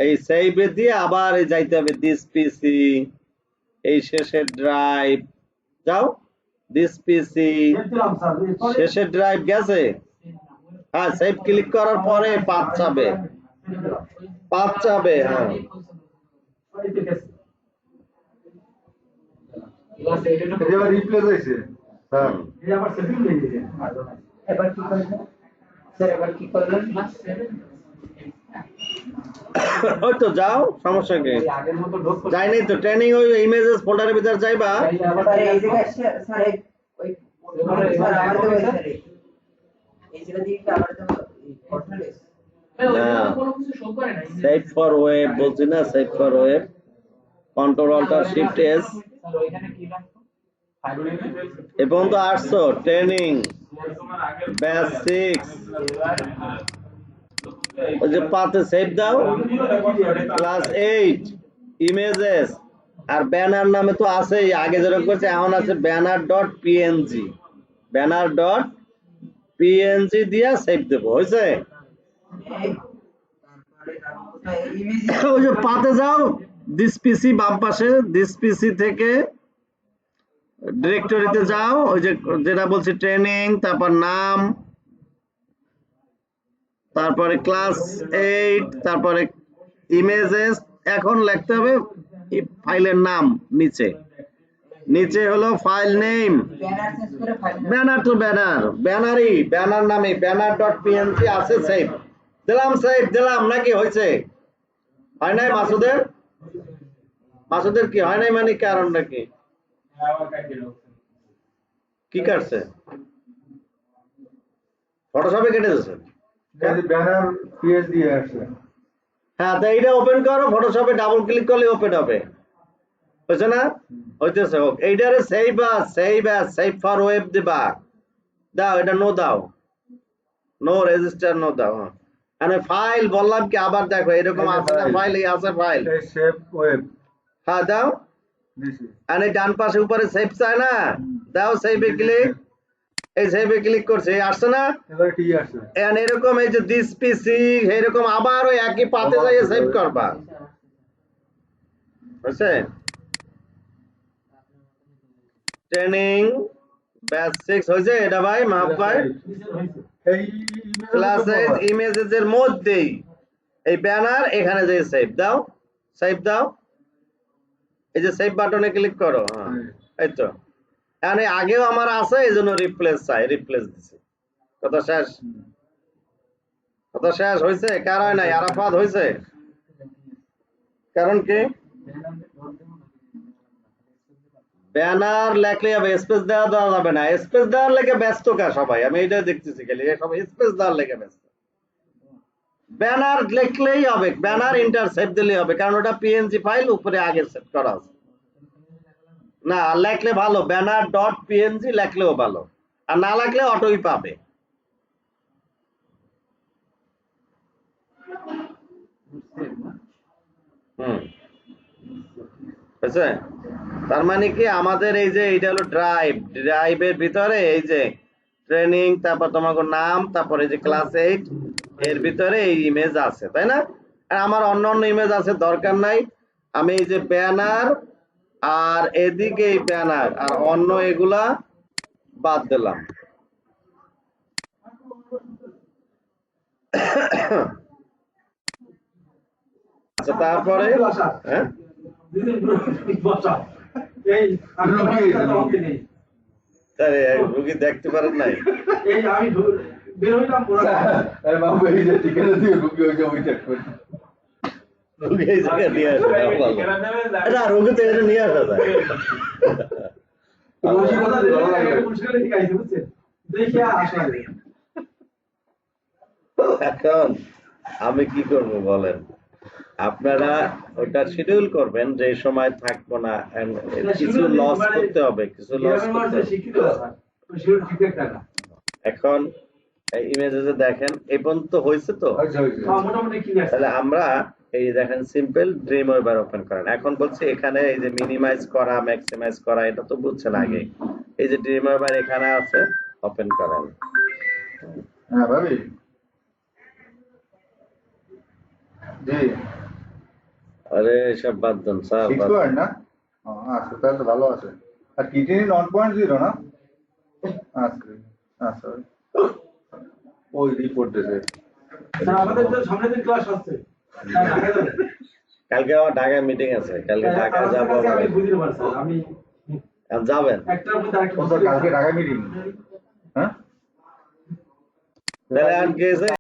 [SPEAKER 1] এই সেভে দিয়ে আবার এই যাইতে হবে দিস পিসি, এই শেষের ড্রাইভ, যাও দিস পিসি, শেষের ড্রাইভ গেছে, হ্যাঁ সেভ ক্লিক করার পরে পাথ চাবে, হ্যাঁ
[SPEAKER 2] রিপ্লেস হয়েছে স্যার,
[SPEAKER 5] এবার কি করবেন?
[SPEAKER 1] ওই তো যাও, সমস্যা কি?
[SPEAKER 2] আগের মতো ঢোক
[SPEAKER 1] যাই নাই তো ট্রেনিং, ওই ইমেজেস ফোল্ডারের ভিতর যাইবা।
[SPEAKER 5] স্যার এই জায়গায় স্যার ওই স্যার আমার তো স্যার এই জায়গা দিয়ে আমার তো পোর্টালে
[SPEAKER 6] কোনো কিছু শো করে না
[SPEAKER 1] সেভ ফর ওয়েব বলছি না, save for web, control alter shift S.
[SPEAKER 5] Sir ওইখানে কি লাগতো
[SPEAKER 1] এ পর্যন্ত আসছো ট্রেনিং ব্যাচ 6, ওই যে পাতে সেভ দাও, ক্লাস 8 ইমেজেস, আর ব্যানার নামে তো আছেই, আগে যেরকম করছে এখন আছে banner dot PNG, banner dot PNG দিয়া সেভ দেবো, হয়েছে? ওই যে পাতে যাও, দিস পিসি বাম পাশে, দিস পিসি থেকে ডিরেক্টরিতে যাও, ওই যে যেটা বলছি ট্রেনিং, তারপর নাম, তারপরে ক্লাস 8, তারপরে ইমেজেস। এখন লিখতে হবে ফাইলের নাম, নিচে নিচে হলো ফাইল নেম,
[SPEAKER 5] ব্যানার চেঞ্জ করে ফাইল
[SPEAKER 1] ব্যানার তো ব্যানার, ব্যানারই ব্যানার নামে ব্যানার ডট পিএনজি আছে, সেভ দিলাম, সেভ দিলাম, নাকি হয়েছে? হয় নাই মাসুদের? মাসুদের কি হয় নাই মানে কারণ নাকি কি কাটছে? ফটোশপে কেটে দিয়েছে।
[SPEAKER 2] ব্যানার পিএস দিয়ে আসছে
[SPEAKER 1] হ্যাঁ, তো এইটা ওপেন করো, ফটোশপে ডাবল ক্লিক করলে ওপেন হবে, হয়েছে না? হইতেছে, হোক। এইটারে save as, save as, save for web দিবা, দাও, এটা নো দাও, নো রেজিস্টার নো দাও। হ্যাঁ, মানে ফাইল বললাম কি, আবার দেখো এরকম আছে না ফাইল, এই আছে ফাইল,
[SPEAKER 2] এই সেভ ওয়েব
[SPEAKER 1] হ্যাঁ দাও।
[SPEAKER 2] দিছি
[SPEAKER 1] আর এই ডান পাশে উপরে সেভ চায় না, দাও, সেভে ক্লিক, এই সেভে ক্লিক করছে, এই আসছে না?
[SPEAKER 2] এবার ঠিক আছে
[SPEAKER 1] এন্ড এরকম এই যে দিস পিসি, এরকম আবার ওই একই পাতে যাইয়ে সেভ করবা, বুঝছে? ট্রেনিং ব্যাচ 6 হয়েছে এটা ভাই, মাপ ভাই।
[SPEAKER 2] এই
[SPEAKER 1] ক্লাস ইমেজেস এর মধ্যেই এই ব্যানার, এখানে যে সেভ দাও, সেভ দাও, এই যে সেভ বাটনে ক্লিক করো। হ্যাঁ, এই তো। এখানে আগেও আমার আছে, এই জন্য রিপ্লেস চাই, রিপ্লেস দিছি। কথা শেষ? কথা শেষ হয়েছে? কার হয় নাই? আরাফাত হয়েছে? কারণ কি? ব্যানার লেখলে হবে, স্পেস দেওয়া যাবে না, স্পেস দেওয়ার লেগে ব্যস্ত কা সবাই, আমি এটা দেখতেছি খালি, সবাই স্পেস দেওয়ার লেগে ব্যস্ত। ব্যানার লিখলেই হবে, ব্যানার ইন্টার সেভ দিলেই হবে, কারণ ওটা পিএনজি ফাইল, উপরে আগে সেভ করা আছে। না লেখলে ভালো, ব্যানার ডট পিএনজি লেখলেও ভালো, আর না লাগলে অটোই পাবে। বুঝছে? তার মানে কি, আমাদের এই যে এটা হলো ড্রাইভ, ড্রাইভের ভিতরে এই যে ট্রেনিং, তারপর তোমার নাম, তারপর এই যে ক্লাস 8, এর ভিতরে এই ইমেজ আছে, তাই না? আর আমার অন্য অন্য ইমেজ আছে, দরকার নাই, আমি এই যে ব্যানার আর এদিকে এই ব্যানার আর অন্য এগুলা বাদ দিলাম। আচ্ছা, তারপরে হ্যাঁ রুগী দেখতে পারেন নাই, রুগী এই জায়গায় নিয়ে আসে না, রুগী তো এটা নিয়ে আসা যায়। এখন আমি কি করব বলেন? আপনারা ওটা শিডিউল করবেন যে সময় থাকবো না, কিছু লস করতে হবে, কিছু লস করতে হবে। এখন ইমেজে দেখেন এই পর্যন্ত হয়েছে তো, তাহলে আমরা এই দেখেন সিম্পল ড্রিম ওয়েবার ওপেন করেন। এখন বলছি এখানে এই যে মিনিমাইজ করা, ম্যাক্সিমাইজ করা, এটা তো বুঝছেন আগে। এই যে ড্রিম ওয়েবার এখানে আছে, ওপেন করেন।
[SPEAKER 2] হ্যাঁ ভাবি জি,
[SPEAKER 1] আরে সব বাদ দেন স্যার, বাদ দেন।
[SPEAKER 2] না আচ্ছা, তাহলে তো ভালো আছে। আর কিডনি 1.0 না? আচ্ছা আচ্ছা, ওই রিপোর্ট দিয়েছে। আমাদের তো সামনে দিন ক্লাস আছে,
[SPEAKER 1] কালকে আমার ঢাকায় মিটিং আছে, কালকে ঢাকা যাবো।
[SPEAKER 2] আমি বুঝতে পারছি, আমি
[SPEAKER 1] যাবেন?
[SPEAKER 2] কালকে ঢাকা মিটিং, হ্যাঁ
[SPEAKER 1] তাহলে আর কি